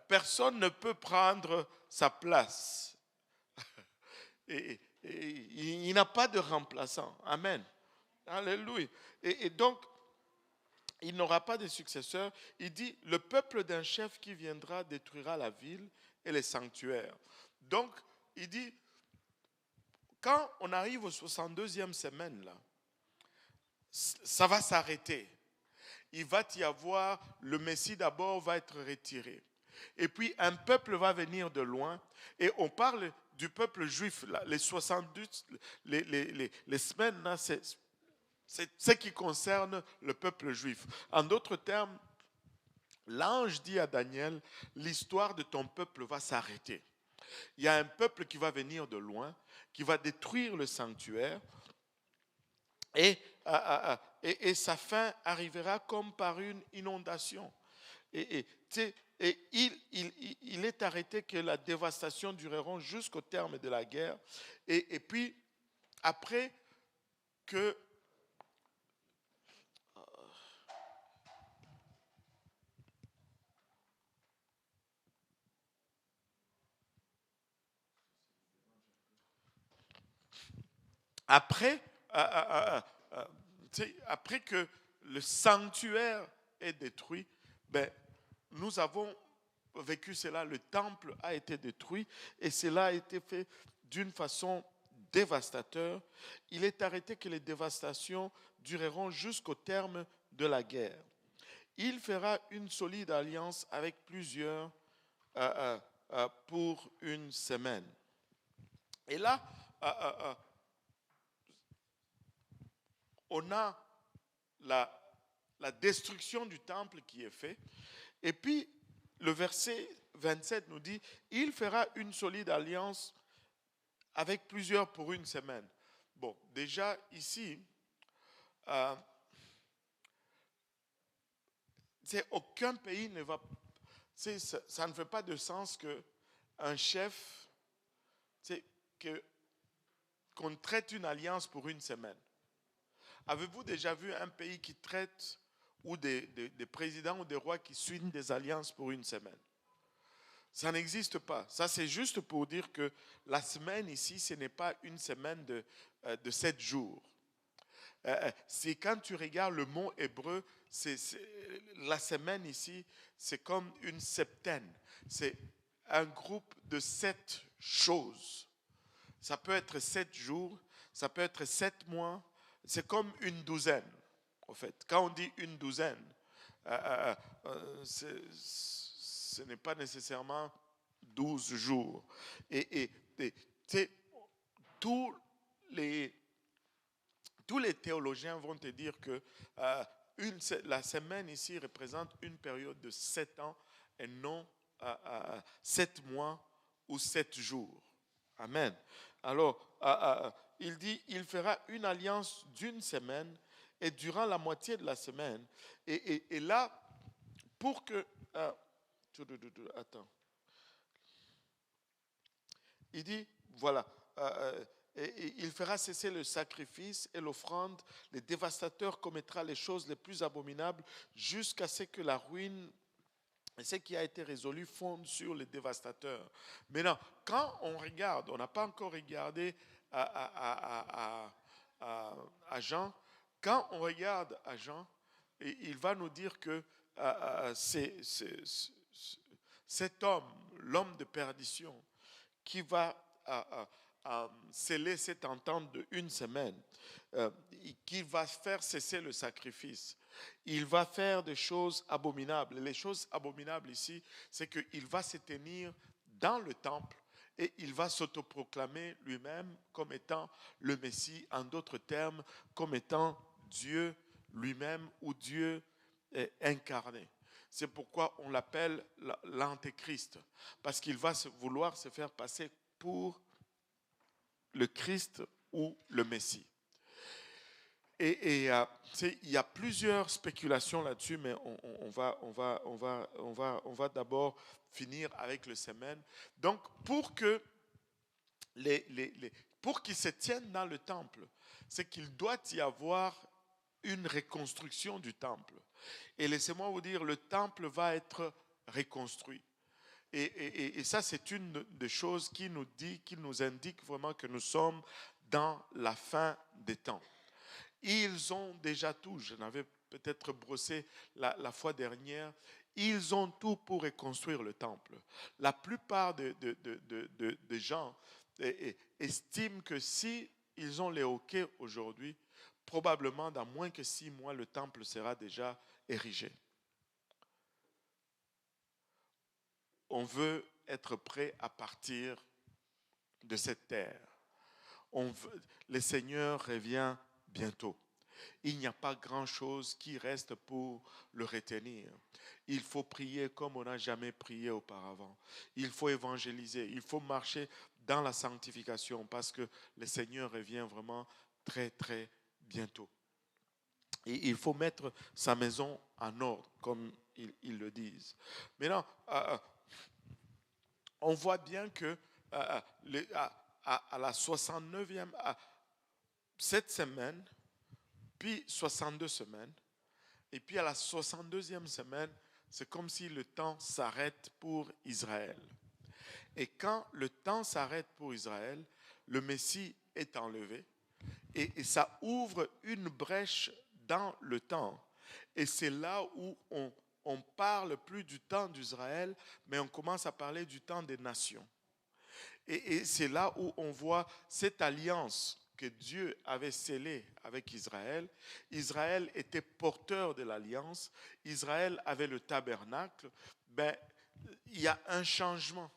Personne ne peut prendre sa place. Et il n'a pas de remplaçant. Amen. Alléluia. Et donc, il n'aura pas de successeur. Il dit, le peuple d'un chef qui viendra détruira la ville et les sanctuaires. Donc, il dit, quand on arrive aux 62e semaine, là, ça va s'arrêter. Il va y avoir, le Messie d'abord va être retiré. Et puis un peuple va venir de loin. Et on parle du peuple juif. Les 72, les semaines, là, c'est ce qui concerne le peuple juif. En d'autres termes, l'ange dit à Daniel, l'histoire de ton peuple va s'arrêter. Il y a un peuple qui va venir de loin, qui va détruire le sanctuaire, et sa fin arrivera comme par une inondation. Et il est arrêté que la dévastation durera jusqu'au terme de la guerre. Et puis, après que... Après, après que le sanctuaire est détruit, ben, nous avons vécu cela, le temple a été détruit et cela a été fait d'une façon dévastateur. Il est arrêté que les dévastations dureront jusqu'au terme de la guerre. Il fera une solide alliance avec plusieurs pour une semaine. Et là, on a la destruction du temple qui est faite. Et puis, le verset 27 nous dit, il fera une solide alliance avec plusieurs pour une semaine. Bon, déjà ici, aucun pays ne va... Ça ne fait pas de sens qu'un chef, qu'on traite une alliance pour une semaine. Avez-vous déjà vu un pays qui traite, ou des présidents ou des rois qui signent des alliances pour une semaine? Ça n'existe pas. Ça, c'est juste pour dire que la semaine ici, ce n'est pas une semaine de 7 jours. C'est quand tu regardes le mot hébreu, la semaine ici, c'est comme une septaine. C'est un groupe de 7 choses. Ça peut être 7 jours, ça peut être 7 mois, c'est comme une douzaine, en fait. Quand on dit une douzaine, ce n'est pas nécessairement 12 jours. Et tous les théologiens vont te dire que la semaine ici représente une période de 7 ans et non 7 mois ou 7 jours. Amen. Alors, il dit, il fera une alliance d'une semaine et durant la moitié de la semaine. Et là, pour que... attends. Il dit, voilà, et il fera cesser le sacrifice et l'offrande. Le dévastateur commettra les choses les plus abominables jusqu'à ce que la ruine et ce qui a été résolu fonde sur les dévastateurs. Maintenant, quand on regarde, on n'a pas encore regardé à Jean, quand on regarde à Jean, il va nous dire que cet homme, l'homme de perdition, qui va sceller cette entente de une semaine, qui va faire cesser le sacrifice. Il va faire des choses abominables. Les choses abominables ici, c'est qu'il va se tenir dans le temple et il va s'autoproclamer lui-même comme étant le Messie, en d'autres termes, comme étant Dieu lui-même ou Dieu incarné. C'est pourquoi on l'appelle l'Antéchrist, parce qu'il va vouloir se faire passer pour le Christ ou le Messie. Et il y a plusieurs spéculations là-dessus, mais on va d'abord finir avec le semaine. Donc, pour qu'ils se tiennent dans le temple, c'est qu'il doit y avoir une reconstruction du temple. Et laissez-moi vous dire, le temple va être reconstruit. Et ça, c'est une des choses qui nous indique vraiment que nous sommes dans la fin des temps. Ils ont déjà tout, je n'avais peut-être brossé la fois dernière, ils ont tout pour reconstruire le temple. La plupart des gens estiment que si ils ont les hoquets aujourd'hui, probablement dans moins que 6 mois, le temple sera déjà érigé. on veut être prêt à partir de cette terre. Le Seigneur revient bientôt. Il n'y a pas grand-chose qui reste pour le retenir. Il faut prier comme on n'a jamais prié auparavant. Il faut évangéliser. Il faut marcher dans la sanctification parce que le Seigneur revient vraiment très, très bientôt. Et il faut mettre sa maison en ordre, comme ils le disent. Maintenant, on voit bien que à la 69e, cette semaine, puis 62 semaines, et puis à la 62e semaine, c'est comme si le temps s'arrête pour Israël. Et quand le temps s'arrête pour Israël, le Messie est enlevé et ça ouvre une brèche dans le temps. Et c'est là où on parle plus du temps d'Israël, mais on commence à parler du temps des nations. Et c'est là où on voit cette alliance que Dieu avait scellée avec Israël. Israël était porteur de l'alliance. Israël avait le tabernacle. Il y a un changement.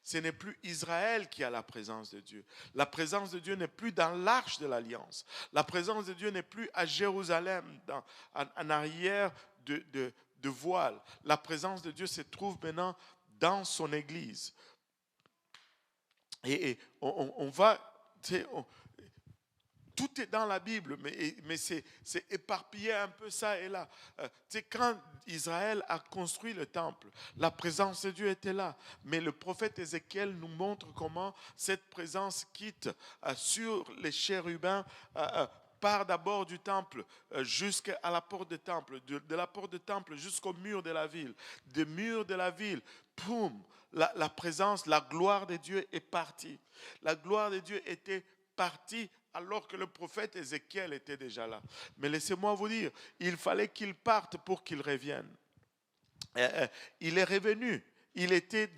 Ce n'est plus Israël qui a la présence de Dieu. La présence de Dieu n'est plus dans l'arche de l'alliance. La présence de Dieu n'est plus à Jérusalem, en arrière de voile. La présence de Dieu se trouve maintenant dans son église. Et on va, tout est dans la Bible, mais c'est éparpillé un peu ça et là. Quand Israël a construit le temple, la présence de Dieu était là. Mais le prophète Ézéchiel nous montre comment cette présence quitte sur les chérubins, part d'abord du temple jusqu'à la porte du temple, de la porte du temple jusqu'au mur de la ville. Des murs de la ville, boum, la présence, la gloire de Dieu est partie. La gloire de Dieu était partie alors que le prophète Ézéchiel était déjà là. Mais laissez-moi vous dire, il fallait qu'il parte pour qu'il revienne. Il est revenu. Il était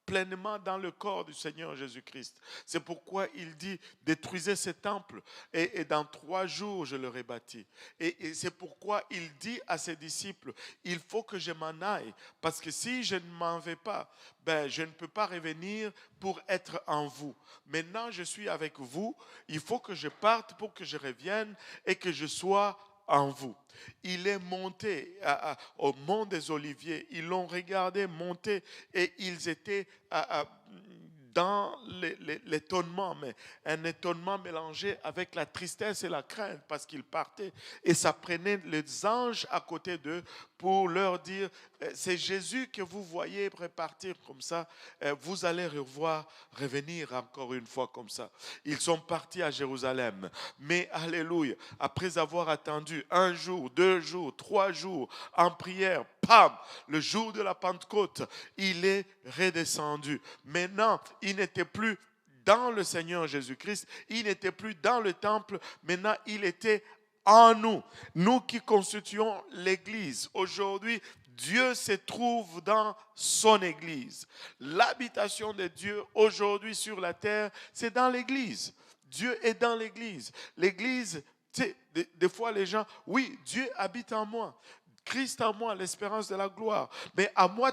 pleinement dans le corps du Seigneur Jésus-Christ. C'est pourquoi il dit, détruisez ce temple et dans 3 jours je le rebâtis. Et c'est pourquoi il dit à ses disciples, il faut que je m'en aille, parce que si je ne m'en vais pas, je ne peux pas revenir pour être en vous. Maintenant je suis avec vous, il faut que je parte pour que je revienne et que je sois en vous. Il est monté au mont des Oliviers. Ils l'ont regardé monter et ils étaient dans l'étonnement, mais un étonnement mélangé avec la tristesse et la crainte parce qu'ils partaient et ça prenait les anges à côté d'eux pour leur dire, c'est Jésus que vous voyez repartir comme ça, vous allez revenir encore une fois comme ça. Ils sont partis à Jérusalem, mais alléluia, après avoir attendu 1 jour, 2 jours, 3 jours en prière, pam, le jour de la Pentecôte, il est redescendu. Maintenant, il n'était plus dans le Seigneur Jésus-Christ, il n'était plus dans le temple, maintenant il était en nous, nous qui constituons l'Église. Aujourd'hui, Dieu se trouve dans son Église. L'habitation de Dieu aujourd'hui sur la terre, c'est dans l'Église. Dieu est dans l'Église. L'Église, des fois les gens, oui, Dieu habite en moi. Christ en moi, l'espérance de la gloire. Mais à moi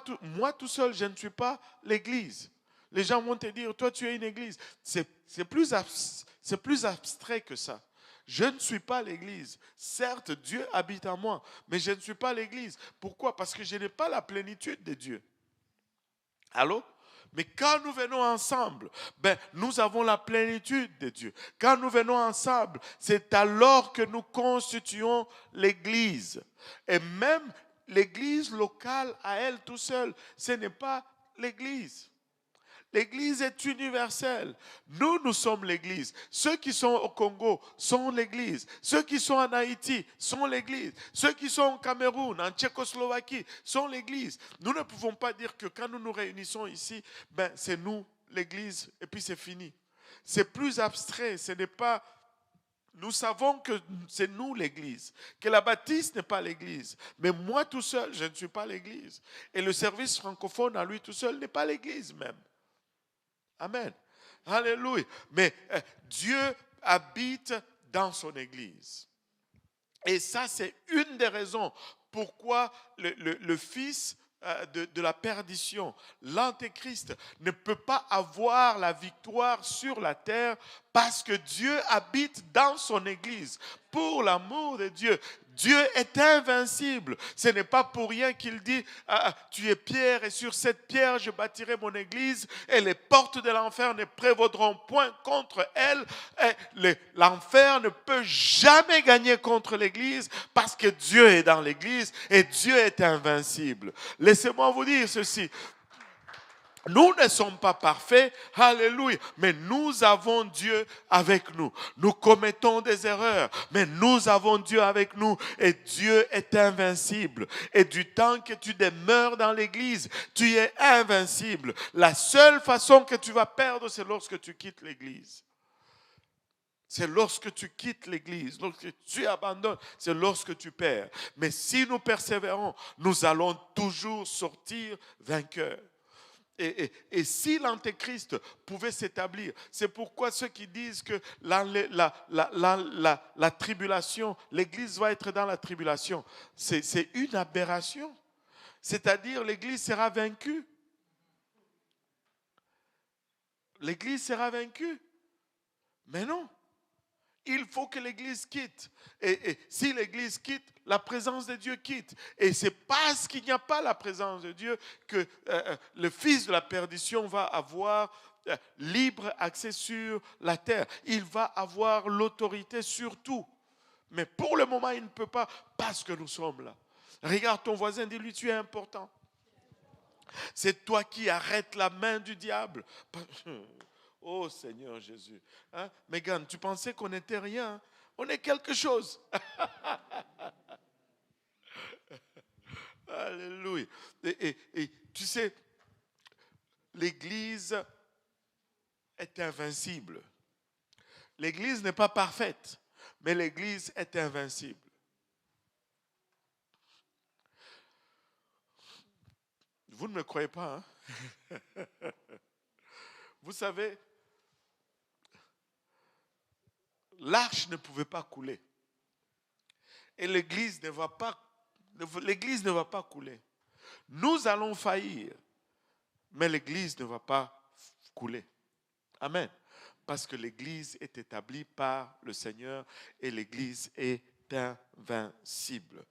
tout seul, je ne suis pas l'Église. Les gens vont te dire, toi tu es une Église. C'est plus abstrait que ça. Je ne suis pas l'Église. Certes, Dieu habite en moi, mais je ne suis pas l'Église. Pourquoi? Parce que je n'ai pas la plénitude de Dieu. Allô? Mais quand nous venons ensemble, nous avons la plénitude de Dieu. Quand nous venons ensemble, c'est alors que nous constituons l'Église. Et même l'Église locale à elle tout seule, ce n'est pas l'Église. L'Église est universelle. Nous sommes l'Église. Ceux qui sont au Congo sont l'Église. Ceux qui sont en Haïti sont l'Église. Ceux qui sont au Cameroun, en Tchécoslovaquie, sont l'Église. Nous ne pouvons pas dire que quand nous nous réunissons ici, c'est nous, l'Église, et puis c'est fini. C'est plus abstrait. Ce n'est pas... Nous savons que c'est nous l'Église, que la baptiste n'est pas l'Église. Mais moi tout seul, je ne suis pas l'Église. Et le service francophone à lui tout seul n'est pas l'Église même. Amen. Alléluia. Mais Dieu habite dans son Église. Et ça, c'est une des raisons pourquoi le Fils de la perdition. L'Antéchrist ne peut pas avoir la victoire sur la terre parce que Dieu habite dans son Église. Pour l'amour de Dieu, Dieu est invincible. Ce n'est pas pour rien qu'il dit, tu es pierre et sur cette pierre je bâtirai mon Église et les portes de l'enfer ne prévaudront point contre elle. L'enfer ne peut jamais gagner contre l'Église parce que Dieu est dans l'Église et Dieu est invincible. Laissez-moi vous dire ceci. Nous ne sommes pas parfaits, alléluia, mais nous avons Dieu avec nous. Nous commettons des erreurs, mais nous avons Dieu avec nous et Dieu est invincible. Et du temps que tu demeures dans l'église, tu es invincible. La seule façon que tu vas perdre, c'est lorsque tu quittes l'église. C'est lorsque tu quittes l'église, lorsque tu abandonnes, c'est lorsque tu perds. Mais si nous persévérons, nous allons toujours sortir vainqueurs. Et si l'Antéchrist pouvait s'établir, c'est pourquoi ceux qui disent que la tribulation, l'Église va être dans la tribulation, c'est une aberration. C'est-à-dire l'Église sera vaincue. L'Église sera vaincue. Mais non. Il faut que l'Église quitte. Et si l'Église quitte, la présence de Dieu quitte. Et c'est parce qu'il n'y a pas la présence de Dieu que le fils de la perdition va avoir libre accès sur la terre. Il va avoir l'autorité sur tout. Mais pour le moment, il ne peut pas parce que nous sommes là. Regarde ton voisin, dis-lui, tu es important. C'est toi qui arrêtes la main du diable. Oh Seigneur Jésus. Hein? Megan, tu pensais qu'on n'était rien? On est quelque chose. Alléluia. Et tu sais, l'Église est invincible. L'Église n'est pas parfaite, mais l'Église est invincible. Vous ne me croyez pas, hein? Vous savez, l'arche ne pouvait pas couler. Et l'Église ne va pas couler. Nous allons faillir, mais l'Église ne va pas couler. Amen. Parce que l'Église est établie par le Seigneur et l'Église est invincible.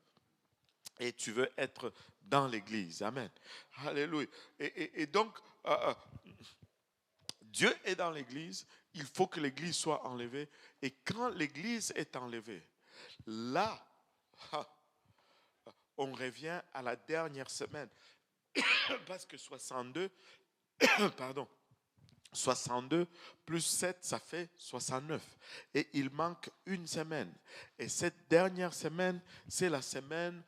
Et tu veux être dans l'Église. Amen. Alléluia. Et donc, Dieu est dans l'Église. Il faut que l'Église soit enlevée. Et quand l'Église est enlevée, là, on revient à la dernière semaine. Parce que 62 plus 7, ça fait 69. Et il manque une semaine. Et cette dernière semaine, c'est la semaine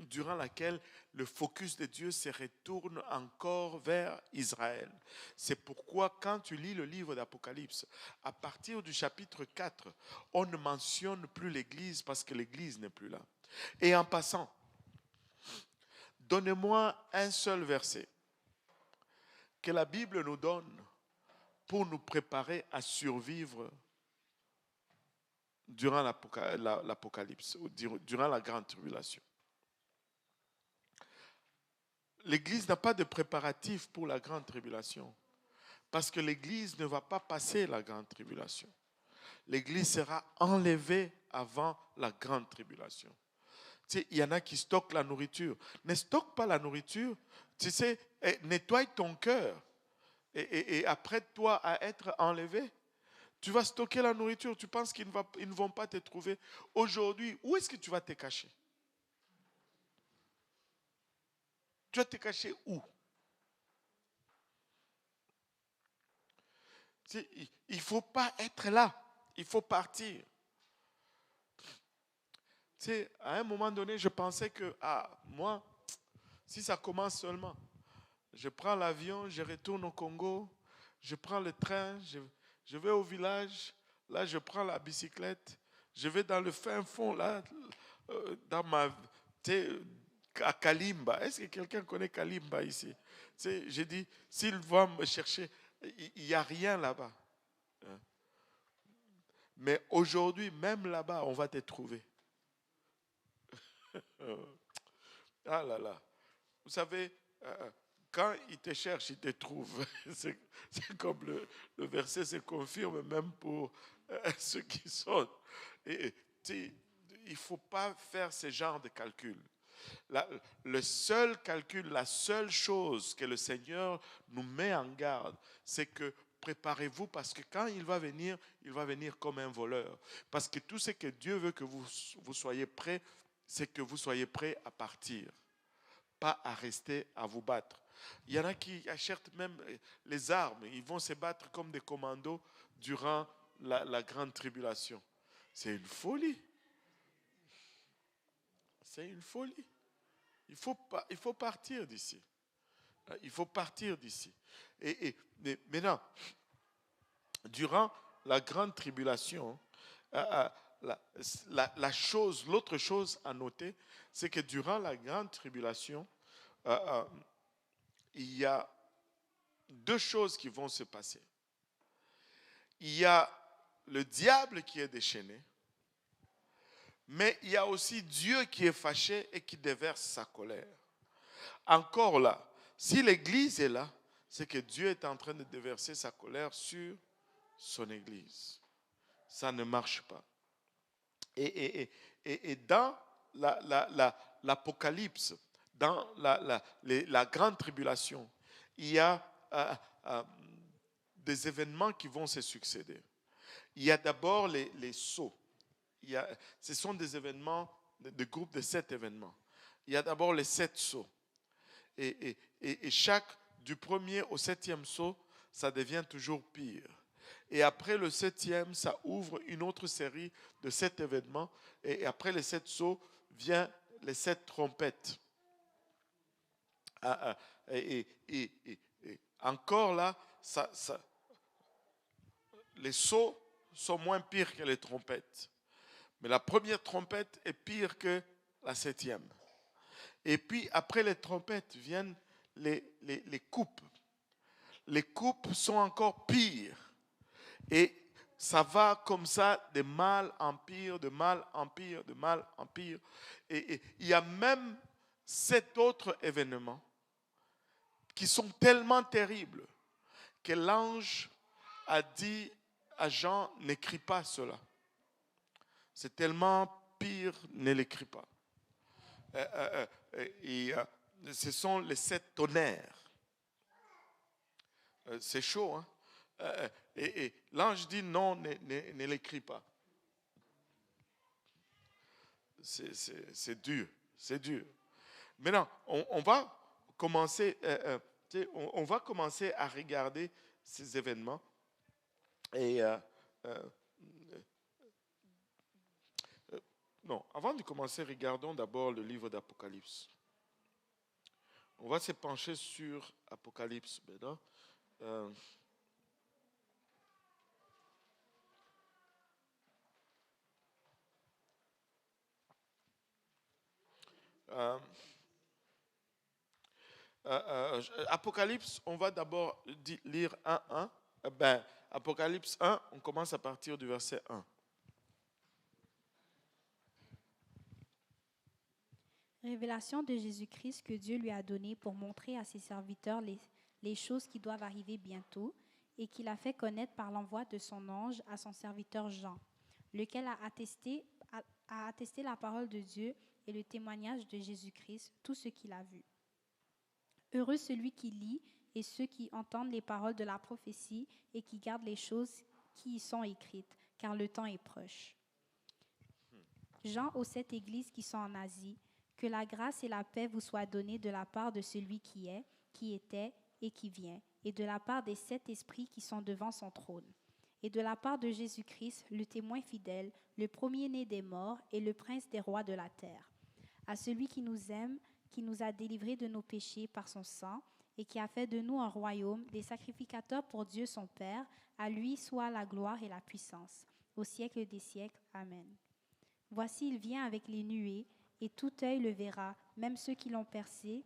durant laquelle le focus de Dieu se retourne encore vers Israël. C'est pourquoi quand tu lis le livre d'Apocalypse, à partir du chapitre 4, on ne mentionne plus l'Église parce que l'Église n'est plus là. Et en passant, donnez-moi un seul verset que la Bible nous donne pour nous préparer à survivre durant l'Apocalypse, durant la grande tribulation. L'Église n'a pas de préparatif pour la grande tribulation parce que l'Église ne va pas passer la grande tribulation. L'Église sera enlevée avant la grande tribulation. Tu sais, il y en a qui stockent la nourriture. Ne stocke pas la nourriture. Tu sais, nettoie ton cœur et apprête-toi à être enlevé. Tu vas stocker la nourriture. Tu penses qu'ils ne vont pas te trouver. Aujourd'hui, où est-ce que tu vas te cacher? Tu vas te cacher où? Il ne faut pas être là. Il faut partir. Tu sais, à un moment donné, je pensais que, moi, si ça commence seulement, je prends l'avion, je retourne au Congo, je prends le train, je vais au village, là, je prends la bicyclette, je vais dans le fin fond, là, à Kalimba. Est-ce que quelqu'un connaît Kalimba ici? J'ai dit, s'il va me chercher, il n'y a rien là-bas. Mais aujourd'hui, même là-bas, on va te trouver. Ah là là. vous savez, quand il te cherche, il te trouve. C'est comme le verset se confirme même pour ceux qui sont. Et, il ne faut pas faire ce genre de calcul. Le seul calcul, la seule chose que le Seigneur nous met en garde, c'est que préparez-vous parce que quand il va venir comme un voleur. Parce que tout ce que Dieu veut que vous soyez prêts, c'est que vous soyez prêts à partir, pas à rester à vous battre. Il y en a qui achètent même les armes, ils vont se battre comme des commandos durant la grande tribulation. C'est une folie. C'est une folie. Il faut partir d'ici. Il faut partir d'ici. Et maintenant, durant la grande tribulation, l'autre chose à noter, c'est que durant la grande tribulation, il y a deux choses qui vont se passer. Il y a le diable qui est déchaîné, mais il y a aussi Dieu qui est fâché et qui déverse sa colère. Encore là, si l'Église est là, c'est que Dieu est en train de déverser sa colère sur son Église. Ça ne marche pas. Et dans l'Apocalypse, dans la grande tribulation, il y a des événements qui vont se succéder. Il y a d'abord les sceaux. Ce sont des événements, de groupes de 7 événements. Il y a d'abord les 7 sceaux. Et chaque, du premier au 7e sceau, ça devient toujours pire. Et après le 7e, ça ouvre une autre série de 7 événements. Et après les 7 sceaux, vient les 7 trompettes. Et encore là, les sceaux sont moins pires que les trompettes. Mais la première trompette est pire que la 7e. Et puis après les trompettes viennent les coupes. Les coupes sont encore pires. Et ça va comme ça de mal en pire, de mal en pire, de mal en pire. Et il y a même 7 autres événements qui sont tellement terribles que l'ange a dit à Jean, n'écris pas cela. C'est tellement pire, ne l'écris pas. Ce sont les 7 tonnerres. C'est chaud, hein? Et l'ange dit non, ne l'écris pas. C'est dur, c'est dur. Maintenant, on va commencer, on va commencer à regarder ces événements. Et non, avant de commencer, regardons d'abord le livre d'Apocalypse. On va se pencher sur Apocalypse maintenant. Apocalypse, on va d'abord lire 1:1. Apocalypse 1, on commence à partir du verset 1. Révélation de Jésus-Christ que Dieu lui a donnée pour montrer à ses serviteurs les choses qui doivent arriver bientôt et qu'il a fait connaître par l'envoi de son ange à son serviteur Jean, lequel a attesté la parole de Dieu et le témoignage de Jésus-Christ, tout ce qu'il a vu. Heureux celui qui lit et ceux qui entendent les paroles de la prophétie et qui gardent les choses qui y sont écrites, car le temps est proche. Jean aux 7 églises qui sont en Asie, que la grâce et la paix vous soient données de la part de celui qui est, qui était et qui vient, et de la part des 7 esprits qui sont devant son trône, et de la part de Jésus-Christ, le témoin fidèle, le premier-né des morts et le prince des rois de la terre. À celui qui nous aime, qui nous a délivrés de nos péchés par son sang, et qui a fait de nous un royaume, des sacrificateurs pour Dieu son Père, à lui soit la gloire et la puissance, au siècle des siècles. Amen. Voici, il vient avec les nuées, et tout œil le verra, même ceux qui l'ont percé,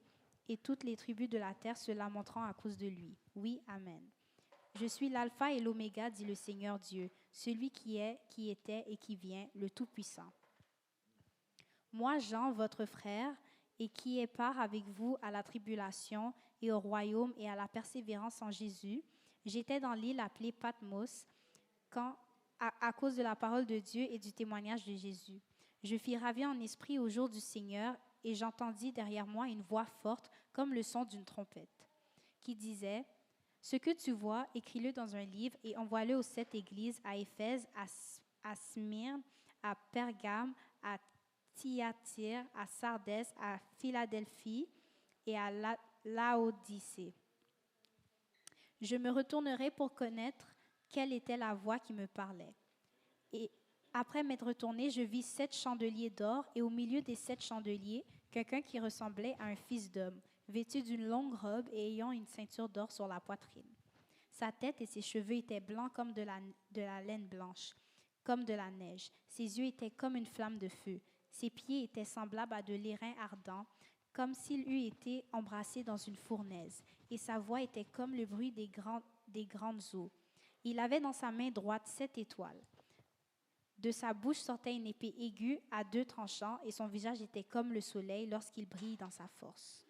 et toutes les tribus de la terre se lamenteront à cause de lui. Oui, Amen. Je suis l'alpha et l'oméga, dit le Seigneur Dieu, celui qui est, qui était et qui vient, le Tout-Puissant. Moi, Jean, votre frère, et qui est part avec vous à la tribulation et au royaume et à la persévérance en Jésus, j'étais dans l'île appelée Patmos à cause de la parole de Dieu et du témoignage de Jésus. Je fus ravi en esprit au jour du Seigneur, et j'entendis derrière moi une voix forte comme le son d'une trompette, qui disait: ce que tu vois, écris-le dans un livre et envoie-le aux 7 églises, à Éphèse, à Smyrne, à Pergame, à Thyatire, à Sardis, à Philadelphie et à Laodicée. Je me retournerai pour connaître quelle était la voix qui me parlait. Et après m'être retourné, je vis 7 chandeliers d'or, et au milieu des 7 chandeliers, quelqu'un qui ressemblait à un fils d'homme, vêtu d'une longue robe et ayant une ceinture d'or sur la poitrine. Sa tête et ses cheveux étaient blancs comme de la laine blanche, comme de la neige. Ses yeux étaient comme une flamme de feu. Ses pieds étaient semblables à de l'airain ardent, comme s'il eût été embrassé dans une fournaise. Et sa voix était comme le bruit des grandes eaux. Il avait dans sa main droite 7 étoiles. De sa bouche sortait une épée aiguë à 2 tranchants, et son visage était comme le soleil lorsqu'il brille dans sa force.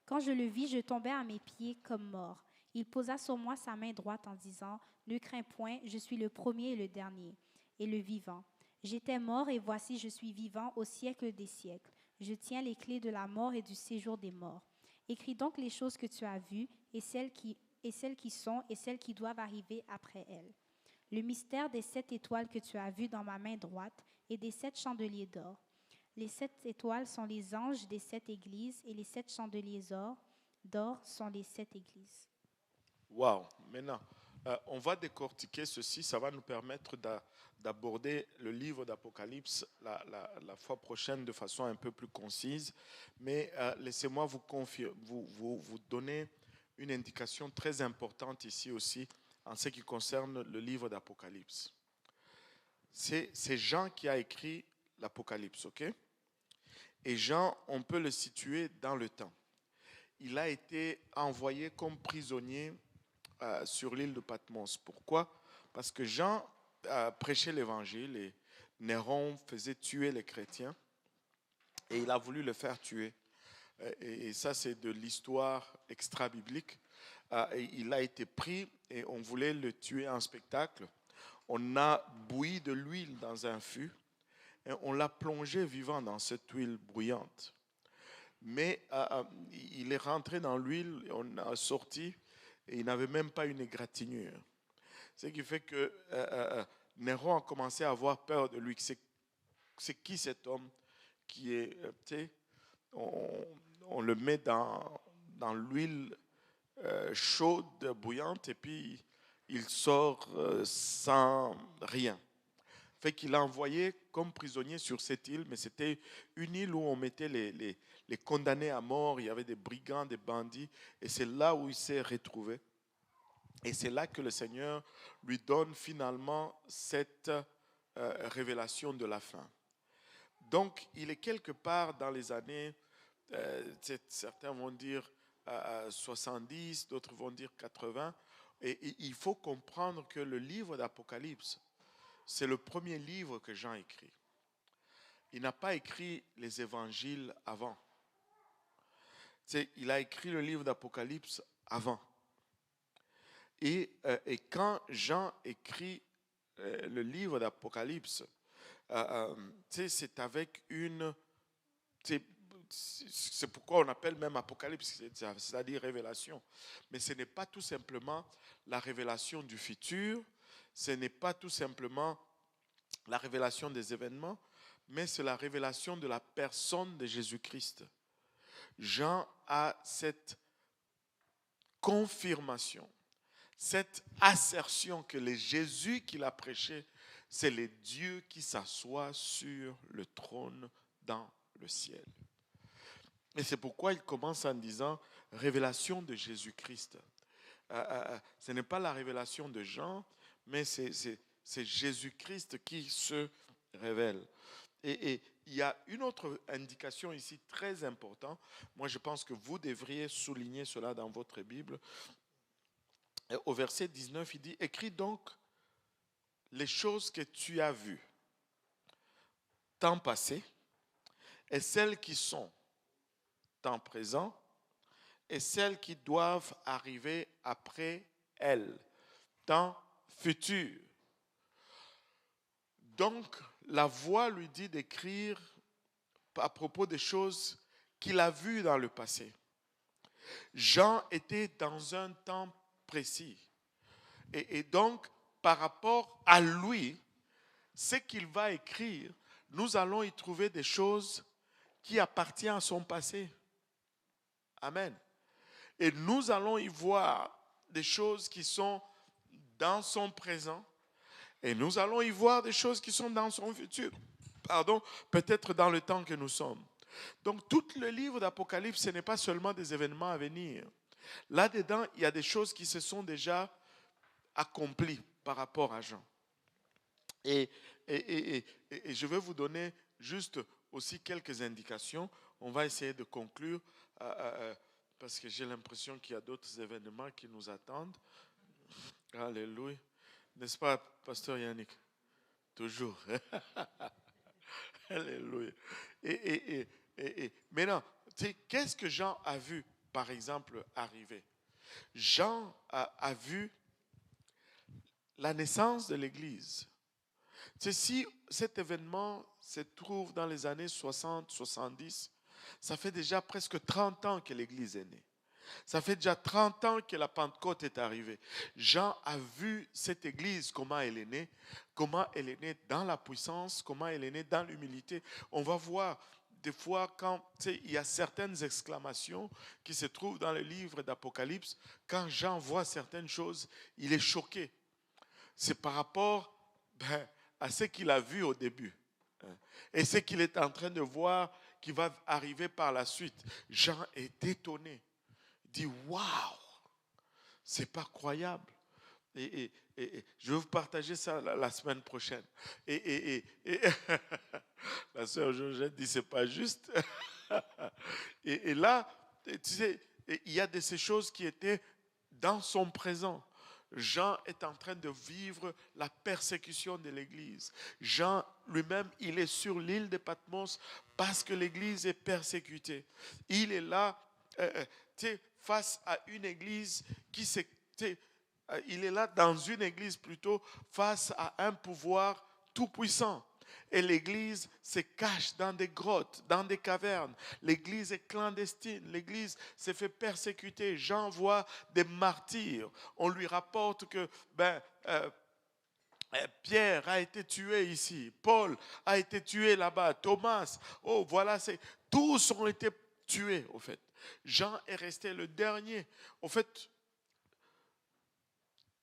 Quand je le vis, je tombai à mes pieds comme mort. Il posa sur moi sa main droite en disant: ne crains point, je suis le premier et le dernier, et le vivant. J'étais mort, et voici je suis vivant au siècle des siècles. Je tiens les clés de la mort et du séjour des morts. Écris donc les choses que tu as vues, et celles qui sont, et celles qui doivent arriver après elles. Le mystère des 7 étoiles que tu as vues dans ma main droite et des 7 chandeliers d'or. Les 7 étoiles sont les anges des 7 églises, et les 7 chandeliers d'or sont les 7 églises. Wow. Maintenant, on va décortiquer ceci. Ça va nous permettre d'aborder le livre d'Apocalypse la fois prochaine de façon un peu plus concise. Mais laissez-moi vous donner une indication très importante ici aussi en ce qui concerne le livre d'Apocalypse. C'est Jean qui a écrit l'Apocalypse, ok? Et Jean, on peut le situer dans le temps. Il a été envoyé comme prisonnier sur l'île de Patmos. Pourquoi? Parce que Jean prêchait l'évangile et Néron faisait tuer les chrétiens et il a voulu le faire tuer. Et ça, c'est de l'histoire extra-biblique. Il a été pris et on voulait le tuer en spectacle. On a bouilli de l'huile dans un fût et on l'a plongé vivant dans cette huile bruyante. Mais il est rentré dans l'huile, on a sorti et il n'avait même pas une égratignure. Ce qui fait que Néron a commencé à avoir peur de lui. C'est qui cet homme qui est, on le met dans l'huile chaude, bouillante, et puis il sort sans rien. Fait qu'il a envoyé comme prisonnier sur cette île, mais c'était une île où on mettait les condamnés à mort. Il y avait des brigands, des bandits, et c'est là où il s'est retrouvé. Et c'est là que le Seigneur lui donne finalement cette révélation de la fin. Donc, il est quelque part dans les années, certains vont dire 70, d'autres vont dire 80. Et il faut comprendre que le livre d'Apocalypse, c'est le premier livre que Jean écrit. Il n'a pas écrit les évangiles avant. Il a écrit le livre d'Apocalypse avant. Et quand Jean écrit le livre d'Apocalypse, c'est avec une... C'est pourquoi on appelle même Apocalypse, c'est-à-dire révélation. Mais ce n'est pas tout simplement la révélation du futur, ce n'est pas tout simplement la révélation des événements, mais c'est la révélation de la personne de Jésus-Christ. Jean a cette confirmation, cette assertion que le Jésus qu'il a prêché, c'est le Dieu qui s'assoit sur le trône dans le ciel. Et c'est pourquoi il commence en disant révélation de Jésus-Christ. Ce n'est pas la révélation de Jean, mais c'est Jésus-Christ qui se révèle. Et il y a une autre indication ici très importante. Moi, je pense que vous devriez souligner cela dans votre Bible. Au verset 19, il dit: écris donc les choses que tu as vues, temps passé, et celles qui sont, temps présent, et celles qui doivent arriver après elle, temps futur. Donc, la voix lui dit d'écrire à propos des choses qu'il a vues dans le passé. Jean était dans un temps précis. Et donc, par rapport à lui, ce qu'il va écrire, nous allons y trouver des choses qui appartiennent à son passé. Amen. Et nous allons y voir des choses qui sont dans son présent. Et nous allons y voir des choses qui sont dans son futur. Pardon, peut-être dans le temps que nous sommes. Donc, tout le livre d'Apocalypse, ce n'est pas seulement des événements à venir. Là-dedans, il y a des choses qui se sont déjà accomplies par rapport à Jean. Et je vais vous donner juste aussi quelques indications. On va essayer de conclure parce que j'ai l'impression qu'il y a d'autres événements qui nous attendent. Alléluia. N'est-ce pas, pasteur Yannick? Toujours. Alléluia. Et maintenant, qu'est-ce que Jean a vu, par exemple, arriver? Jean a vu la naissance de l'Église. Si cet événement se trouve dans les années 60, 70, ça fait déjà presque 30 ans que l'Église est née. Ça fait déjà 30 ans que la Pentecôte est arrivée. Jean a vu cette Église, comment elle est née dans la puissance, comment elle est née dans l'humilité. On va voir des fois quand il y a certaines exclamations qui se trouvent dans le livre d'Apocalypse, quand Jean voit certaines choses, il est choqué. C'est par rapport à ce qu'il a vu au début et ce qu'il est en train de voir qui va arriver par la suite. Jean est étonné. Il dit waouh, c'est pas croyable. Et je vais vous partager ça la semaine prochaine. Et la sœur Georgette dit c'est pas juste. Et là, tu sais, il y a de ces choses qui étaient dans son présent. Jean est en train de vivre la persécution de l'Église. Jean lui-même, il est sur l'île de Patmos parce que l'Église est persécutée. Il est là face à une Église qui s'est... Il est là dans une Église plutôt face à un pouvoir tout-puissant. Et l'Église se cache dans des grottes, dans des cavernes. L'Église est clandestine. L'Église s'est fait persécuter. Jean voit des martyrs. On lui rapporte que Pierre a été tué ici. Paul a été tué là-bas. Thomas. Oh, voilà, tous ont été tués, au fait. Jean est resté le dernier. Au fait,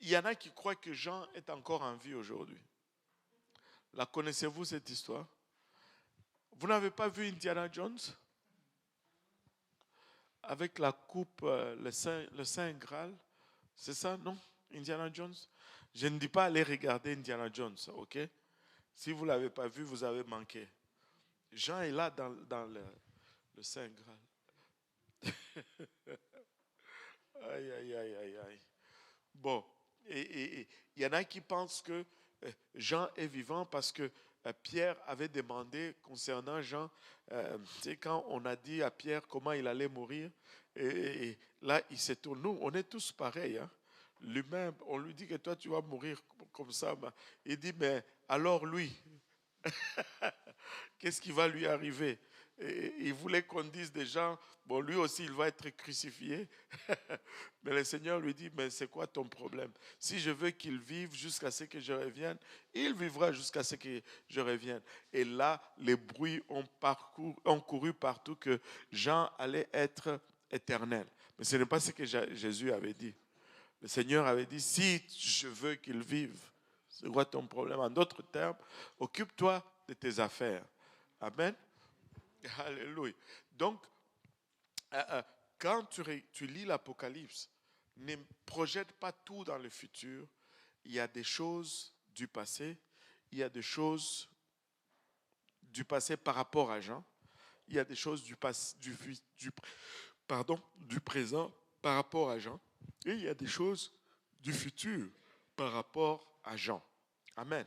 il y en a qui croient que Jean est encore en vie aujourd'hui. La connaissez-vous cette histoire? Vous n'avez pas vu Indiana Jones? Avec la coupe, le Saint Graal? C'est ça, non? Indiana Jones? Je ne dis pas aller regarder Indiana Jones, ok? Si vous ne l'avez pas vu, vous avez manqué. Jean est là dans le Saint Graal. Aïe, aïe, aïe, aïe, aïe. Bon, et il y en a qui pensent que Jean est vivant parce que Pierre avait demandé concernant Jean, quand on a dit à Pierre comment il allait mourir, et là il s'est tourné. Nous, on est tous pareils. Hein? Lui-même, on lui dit que toi tu vas mourir comme ça. Il dit, mais alors lui, qu'est-ce qui va lui arriver? Et il voulait qu'on dise des gens, bon, lui aussi, il va être crucifié. Mais le Seigneur lui dit, mais c'est quoi ton problème? Si je veux qu'il vive jusqu'à ce que je revienne, il vivra jusqu'à ce que je revienne. Et là, les bruits ont couru partout que Jean allait être éternel. Mais ce n'est pas ce que Jésus avait dit. Le Seigneur avait dit, si je veux qu'il vive, c'est quoi ton problème? En d'autres termes, occupe-toi de tes affaires. Amen. Alléluia. Donc, quand tu lis l'Apocalypse, ne projette pas tout dans le futur. Il y a des choses du passé. Il y a des choses du passé par rapport à Jean. Il y a des choses du présent par rapport à Jean. Et il y a des choses du futur par rapport à Jean. Amen.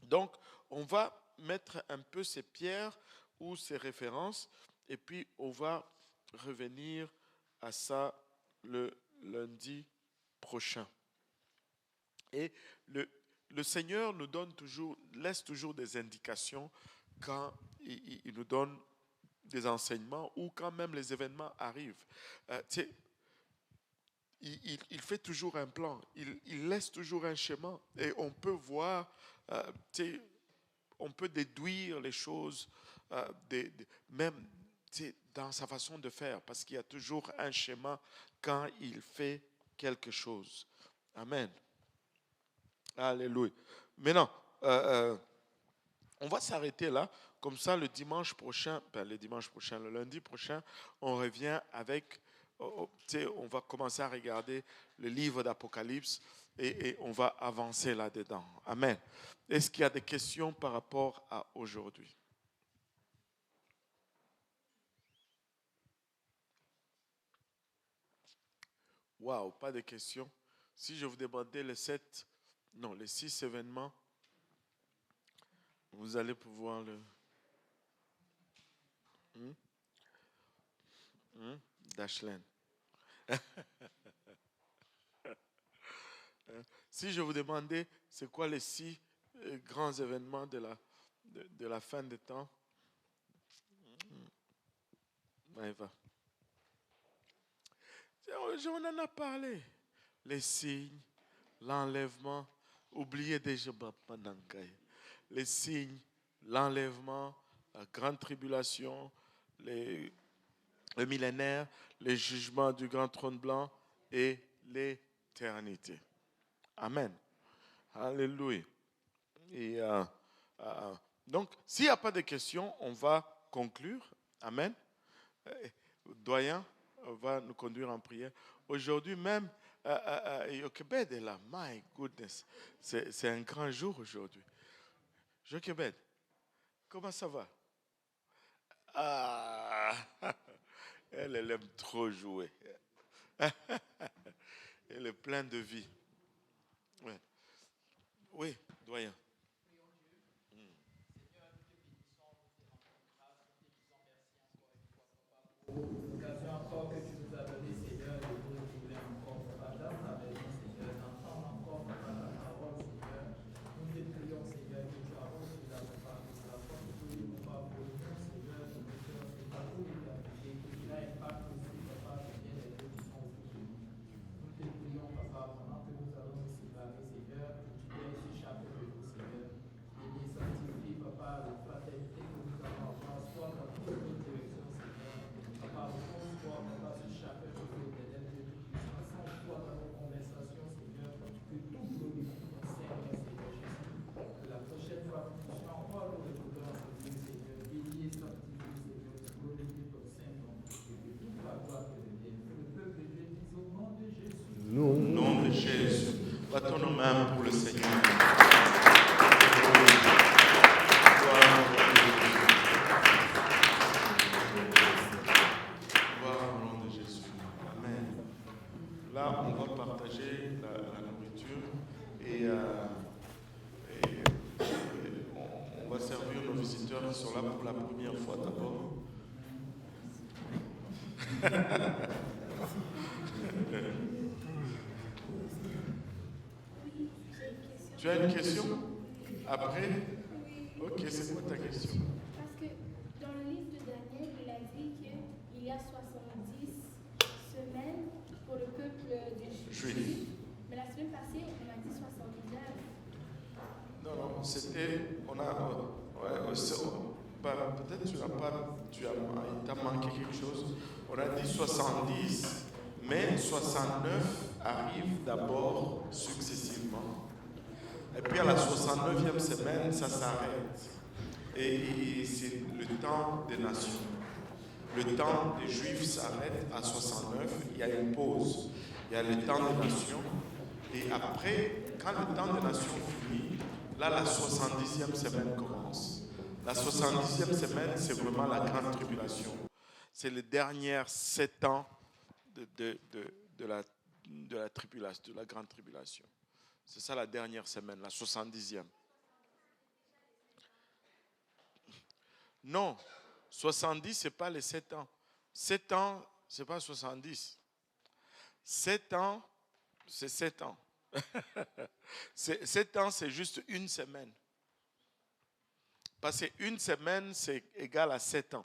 Donc, on va mettre un peu ces pierres ou ces références et puis on va revenir à ça le lundi prochain. Et le Seigneur nous donne laisse toujours des indications quand il nous donne des enseignements ou quand même les événements arrivent. Il fait toujours un plan, il laisse toujours un schéma et on peut voir, on peut déduire les choses même dans sa façon de faire parce qu'il y a toujours un schéma quand il fait quelque chose. Amen. Alléluia. Maintenant, on va s'arrêter là. Comme ça, le lundi prochain, on revient avec, on va commencer à regarder le livre d'Apocalypse et on va avancer là-dedans. Amen. Est-ce qu'il y a des questions par rapport à aujourd'hui? Waouh, pas de questions. Si je vous demandais les 6 événements, vous allez pouvoir le... Dashlane. Si je vous demandais, c'est quoi les 6 grands événements de la fin des temps? Maëva. On en a parlé. Les signes, l'enlèvement. Oubliez déjà les signes, l'enlèvement, la grande tribulation, le millénaire, les jugements du grand trône blanc et l'éternité. Amen. Alléluia. Et donc, s'il n'y a pas de questions, on va conclure. Amen. Doyen va nous conduire en prière. Aujourd'hui même, Jochebed est là. My goodness. C'est un grand jour aujourd'hui. Jochebed, comment ça va? Elle aime trop jouer. Elle est pleine de vie. Ouais. Oui, doyen. L'occasion encore que tu nous as donné, Seigneur, de nous retrouver encore, Papa, dans ta maison, Seigneur, d'entendre encore, Papa, ta parole, Seigneur. Nous te prions, Seigneur, que tu arroses sur la part de la foi de tous les moments pour nous, Seigneur, de nous faire, Seigneur, pour l'éternité, que cela impacte aussi, Papa, Seigneur, les deux qui sont autour de nous. Nous te prions, Papa, pendant que nous allons nous séparer, Seigneur, que tu aies ici chacun de nous, Seigneur. Et bien sanctifie, Papa, la fraternité que nous allons avoir, soit dans toutes nos directions, Seigneur. Papa, repose-toi, Papa, sur chacun de nous, éternel Dieu tout-puissant, sans foi dans nos conversations, Seigneur, que tout glorifie ton Seigneur, Seigneur Jésus. Que la prochaine fois que nous puissions encore nous retrouver en ce lieu, Seigneur, béni et sanctifié, Seigneur, pour glorifier ton Saint-Nom, et que toute la gloire te revienne. Que le peuple de Dieu dise au nom de Jésus. Au nom de Jésus. Battons nos mains pour le Seigneur. Là, on va partager la nourriture et on va servir nos visiteurs qui sont là pour la première fois d'abord. Tu as une question? Après? Ok, c'est quoi ta question? Parce que dans le livre de Daniel, il a dit qu'il y a 70 semaines pour le peuple des Juifs. Mais la semaine passée, on a dit 79. Non, c'était. Peut-être il t'a manqué quelque chose. On a dit 70, mais 69 arrivent d'abord successivement. Et puis à la 69e semaine, ça s'arrête. Et c'est le temps des nations. Le temps des Juifs s'arrête à 69. Il y a une pause. Il y a le temps des nations. Et après, quand le temps des nations finit, là, la 70e semaine commence. La 70e semaine, c'est vraiment la grande tribulation. C'est les dernières 7 ans de la tribulation, de la grande tribulation. C'est ça la dernière semaine, la 70e. Non, 70, ce n'est pas les 7 ans. 7 ans, ce n'est pas 70. 7 ans, c'est 7 ans. 7 ans, c'est juste une semaine. Parce qu'une semaine, c'est égal à 7 ans.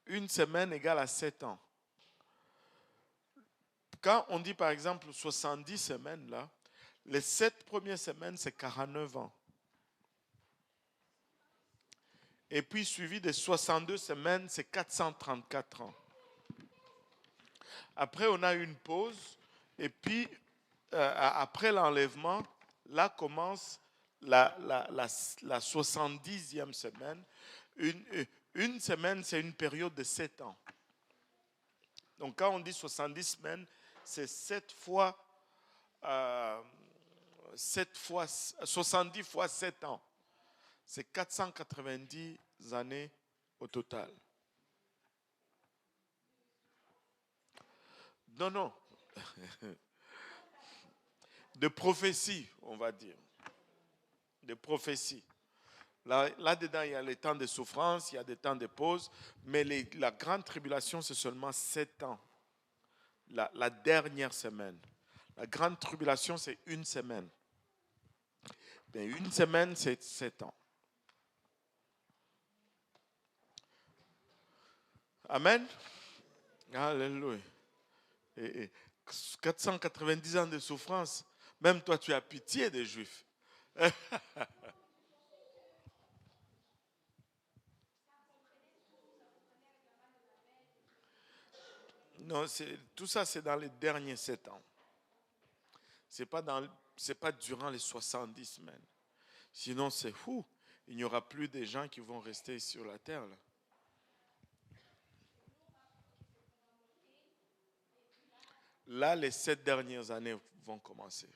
Une semaine égale à 7 ans. Quand on dit par exemple 70 semaines, là, les 7 premières semaines, c'est 49 ans. Et puis suivi de 62 semaines, c'est 434 ans. Après, on a une pause. Et puis, après l'enlèvement, là commence la 70e semaine. Une semaine, c'est une période de 7 ans. Donc, quand on dit 70 semaines, c'est 70 fois 7 ans. C'est 490 années au total. Non. De prophétie, on va dire. De prophétie. Là-dedans, il y a les temps de souffrance, il y a des temps de pause, mais la grande tribulation, c'est seulement 7 ans. La dernière semaine. La grande tribulation, c'est une semaine. Mais une semaine, c'est 7 ans. Amen. Alléluia. Et 490 ans de souffrance. Même toi, tu as pitié des Juifs. Non, tout ça, c'est dans les derniers 7 ans. Ce n'est pas durant les 70 semaines. Sinon, c'est fou. Il n'y aura plus de gens qui vont rester sur la terre. Là, les 7 dernières années vont commencer.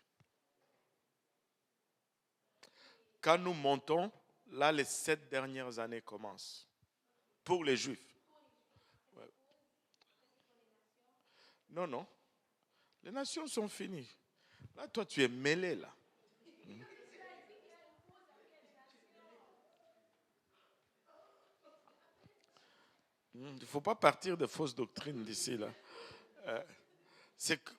Quand nous montons, là, les 7 dernières années commencent. Pour les Juifs. Ouais. Non. Les nations sont finies. Là, toi, tu es mêlé, là. Il ne faut pas partir de fausses doctrines d'ici, là. C'est que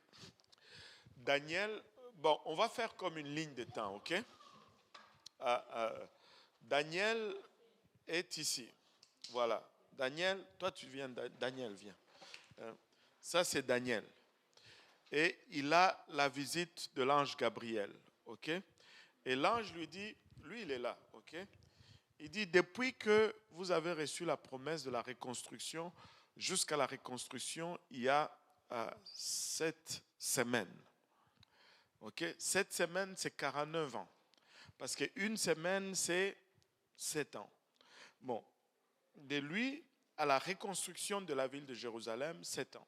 Daniel, bon, on va faire comme une ligne de temps, ok? Daniel est ici. Voilà. Daniel, toi tu viens, Daniel vient. Ça c'est Daniel. Et il a la visite de l'ange Gabriel, ok? Et l'ange lui dit, lui il est là, ok? Il dit, depuis que vous avez reçu la promesse de la reconstruction, jusqu'à la reconstruction, il y a 7 semaines. Ok? 7 semaines, c'est 49 ans. Parce qu'une semaine, c'est 7 ans. Bon, de lui à la reconstruction de la ville de Jérusalem, 7 ans.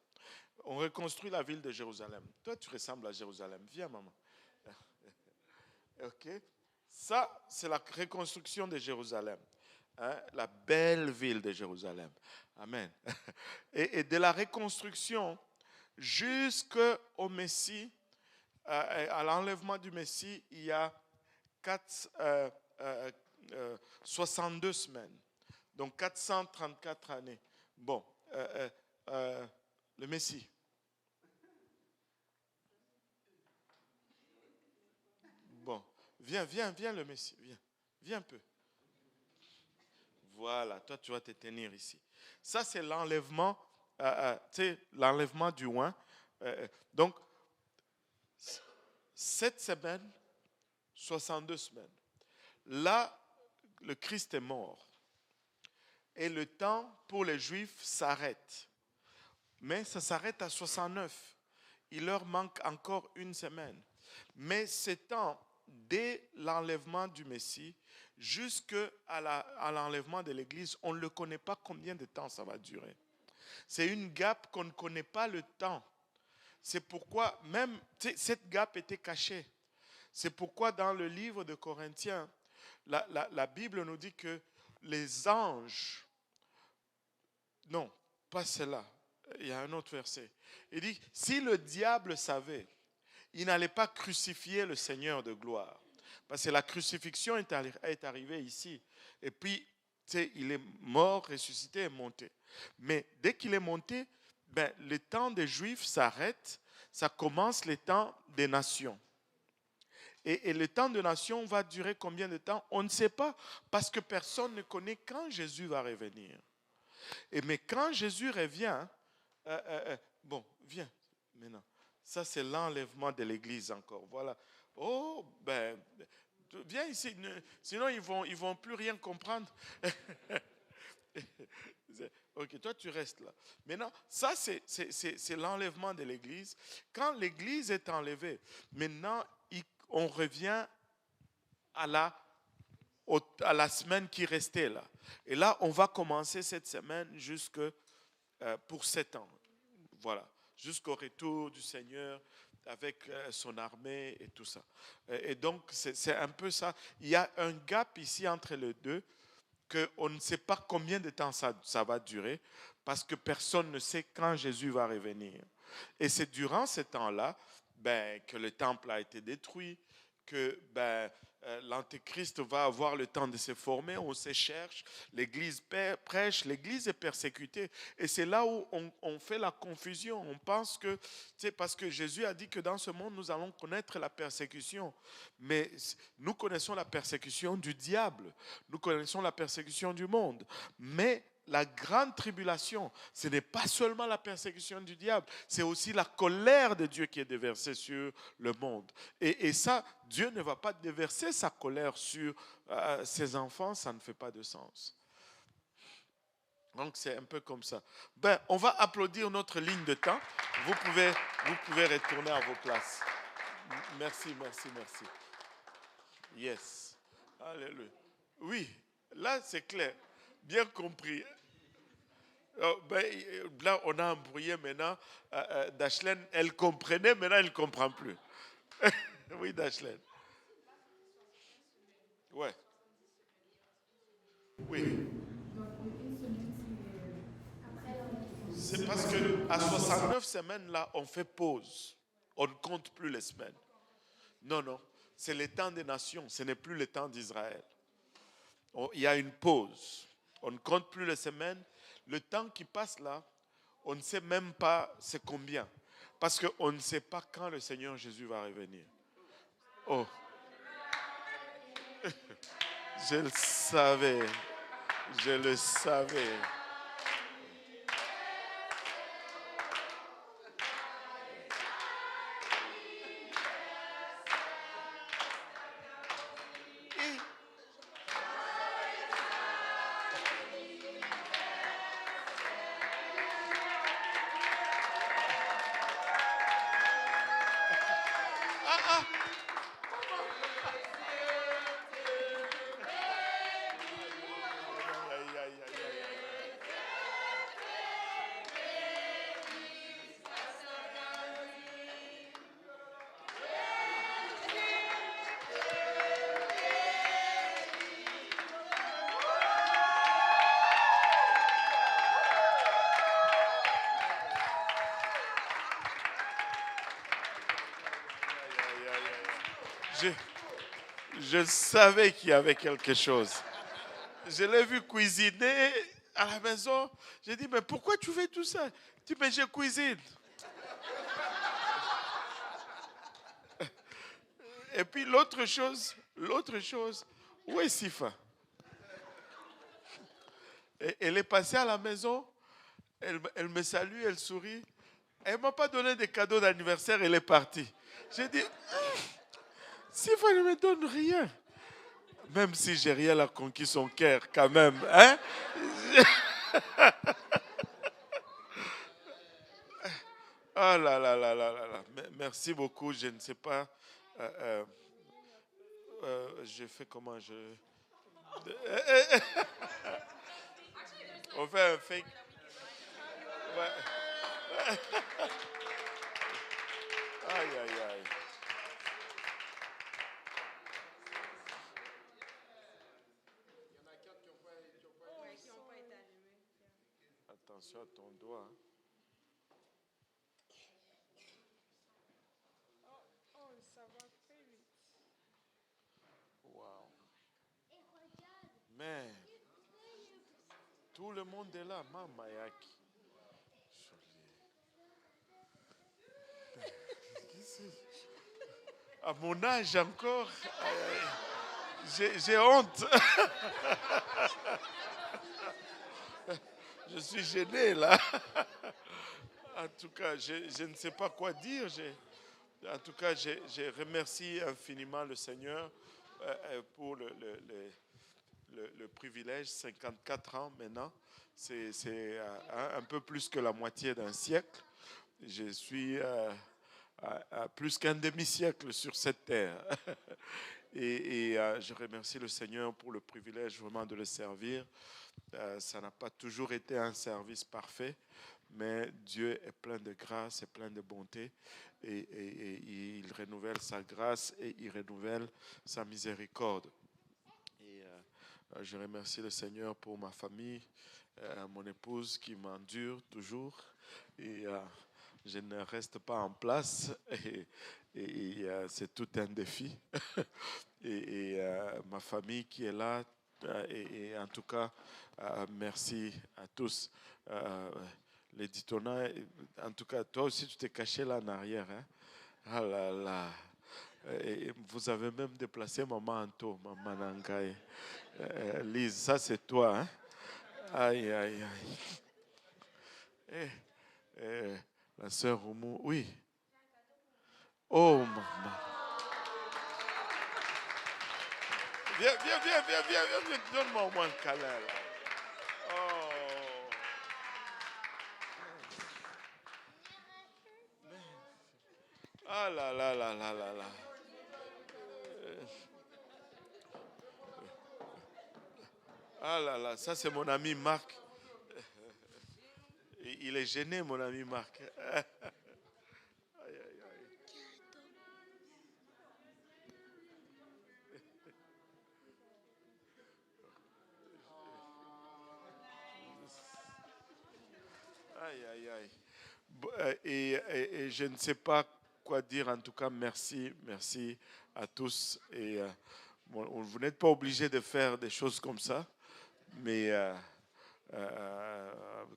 On reconstruit la ville de Jérusalem. Toi, tu ressembles à Jérusalem. Viens, maman. Ok? Ça, c'est la reconstruction de Jérusalem. Hein? La belle ville de Jérusalem. Amen. Et de la reconstruction jusqu'au Messie, à l'enlèvement du Messie, il y a 62 semaines. Donc 434 années. Bon, le Messie. Bon, viens le Messie, viens un peu. Voilà, toi tu vas te tenir ici. Ça c'est l'enlèvement, l'enlèvement du oint. Donc, 7 semaines, 62 semaines. Là, le Christ est mort. Et le temps pour les Juifs s'arrête. Mais ça s'arrête à 69. Il leur manque encore une semaine. Mais ce temps, dès l'enlèvement du Messie, jusqu'à l'enlèvement de l'Église, on ne le connaît pas combien de temps ça va durer. C'est une gap qu'on ne connaît pas le temps. C'est pourquoi même cette gap était cachée. C'est pourquoi dans le livre de Corinthiens, la Bible nous dit que les anges, non, pas cela, il y a un autre verset. Il dit, si le diable savait, il n'allait pas crucifier le Seigneur de gloire. Parce que la crucifixion est arrivée ici. Et puis, Il est mort, ressuscité et monté. Mais dès qu'il est monté, le temps des Juifs s'arrête, ça commence le temps des nations. Et le temps des nations va durer combien de temps? On ne sait pas, parce que personne ne connaît quand Jésus va revenir. Mais quand Jésus revient, bon, viens maintenant. Ça, c'est l'enlèvement de l'Église encore. Voilà. Oh, viens ici. Sinon, ils vont plus rien comprendre. Ok, toi, tu restes là. Maintenant, ça, c'est l'enlèvement de l'Église. Quand l'Église est enlevée, maintenant, on revient à la semaine qui restait là. Et là, on va commencer cette semaine pour 7 ans. Voilà. Jusqu'au retour du Seigneur avec son armée et tout ça. Et donc, c'est un peu ça. Il y a un gap ici entre les deux, qu'on ne sait pas combien de temps ça va durer, parce que personne ne sait quand Jésus va revenir. Et c'est durant ce temps-là que le temple a été détruit, que l'Antéchrist va avoir le temps de se former, on se cherche, l'Église prêche, l'Église est persécutée. Et c'est là où on fait la confusion. On pense que, parce que Jésus a dit que dans ce monde, nous allons connaître la persécution. Mais nous connaissons la persécution du diable, nous connaissons la persécution du monde. Mais la grande tribulation, ce n'est pas seulement la persécution du diable, c'est aussi la colère de Dieu qui est déversée sur le monde. Et ça, Dieu ne va pas déverser sa colère sur ses enfants, ça ne fait pas de sens. Donc c'est un peu comme ça. On va applaudir notre ligne de temps. Vous pouvez retourner à vos places. Merci. Yes. Alléluia. Oui, là c'est clair. Bien compris. Là, on a embrouillé maintenant. Dashlane, elle comprenait, maintenant elle ne comprend plus. Oui, Dashlane. Ouais. Oui. C'est parce qu'à 69 semaines, là, on fait pause. On ne compte plus les semaines. Non. C'est le temps des nations. Ce n'est plus le temps d'Israël. Il y a une pause. On ne compte plus les semaines. Le temps qui passe là, on ne sait même pas c'est combien. Parce qu'on ne sait pas quand le Seigneur Jésus va revenir. Oh. Je le savais. Je savais qu'il y avait quelque chose. Je l'ai vu cuisiner à la maison. J'ai dit, mais pourquoi tu fais tout ça? Tu dis, mais je cuisine. Et puis l'autre chose, où est Sifa? Elle est passée à la maison, elle me salue, elle sourit. Elle ne m'a pas donné de cadeau d'anniversaire, elle est partie. J'ai dit, Sifa ne me donne rien. Même si Gériel a conquis son cœur, quand même. Hein? Oh là là là là là là. Merci beaucoup. Je ne sais pas. Je fais comment je. On fait un fake. Ouais. Aïe, aïe, aïe. Attention à ton doigt. Ça va très vite. Wow. Mais Tout le monde est là. Mama yaki. À mon âge encore, j'ai honte. Je suis gêné là. En tout cas, je ne sais pas quoi dire. En tout cas, je remercie infiniment le Seigneur pour le privilège. 54 ans maintenant, c'est un peu plus que la moitié d'un siècle. Je suis à plus qu'un demi-siècle sur cette terre. Et je remercie le Seigneur pour le privilège vraiment de le servir. Ça n'a pas toujours été un service parfait, mais Dieu est plein de grâce et plein de bonté. Et il renouvelle sa grâce et il renouvelle sa miséricorde. Et je remercie le Seigneur pour ma famille, mon épouse qui m'endure toujours. Et je ne reste pas en place. Et c'est tout un défi. et ma famille qui est là. Et en tout cas, merci à tous. Les Ditona, en tout cas, toi aussi, tu t'es caché là en arrière. Hein? Ah là là. Et vous avez même déplacé Maman Anto, Maman Nangaï. Lise, ça c'est toi. Hein? Aïe, aïe, aïe. La sœur Oumou, oui. Oh, maman. Viens, donne-moi au moins un câlin là. Oh. Ah là là là là là là. Ah là là, ça c'est mon ami Marc. Il est gêné, mon ami Marc. Aïe, aïe, aïe. Aïe, aïe, aïe. Et je ne sais pas quoi dire. En tout cas, merci à tous. Et vous n'êtes pas obligés de faire des choses comme ça, mais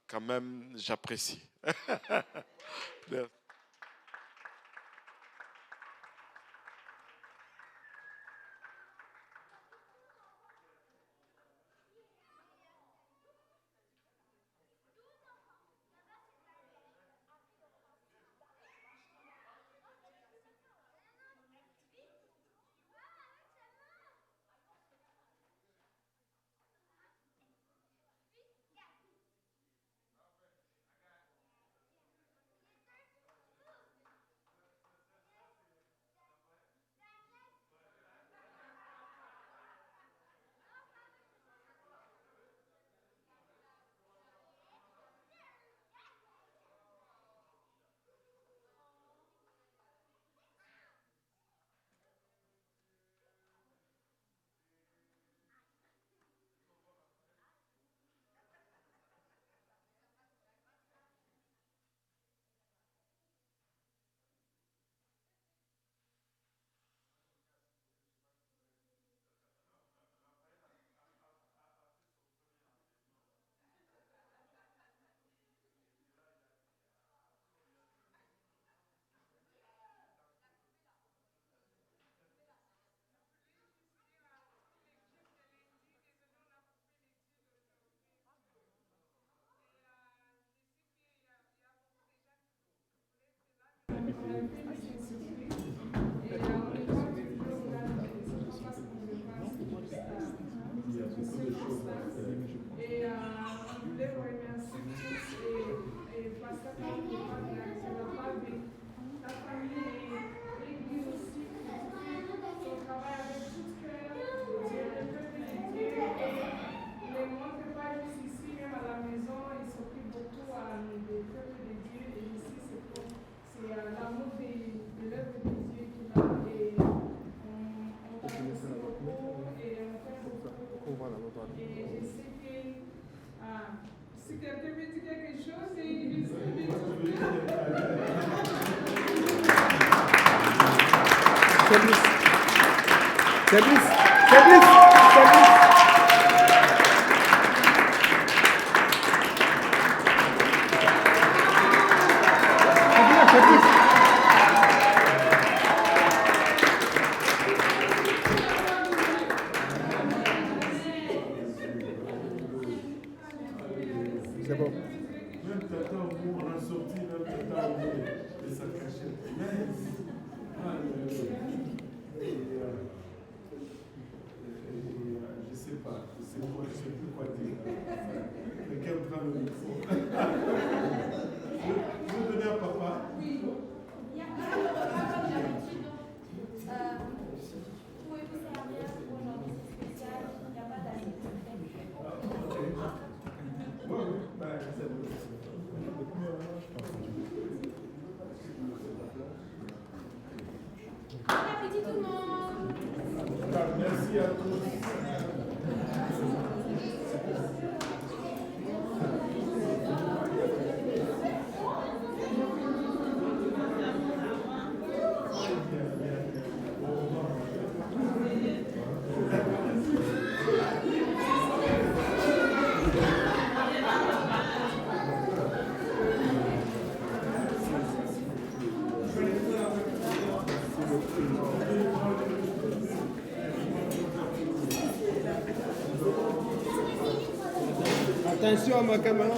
quand même, j'apprécie. Merci. C'est bon. Même Tata, on a sorti même Tata de sa cachette. Je sais pas, je sais plus quoi dire. Quelqu'un prend le micro. Je veux donner à papa. Oui. Il y a pas de repas comme d'habitude. Pouvez-vous servir aujourd'hui, c'est spécial. Il n'y a pas d'assiette. Bon appétit tout le monde. Merci à tous. Attention à ma caméra.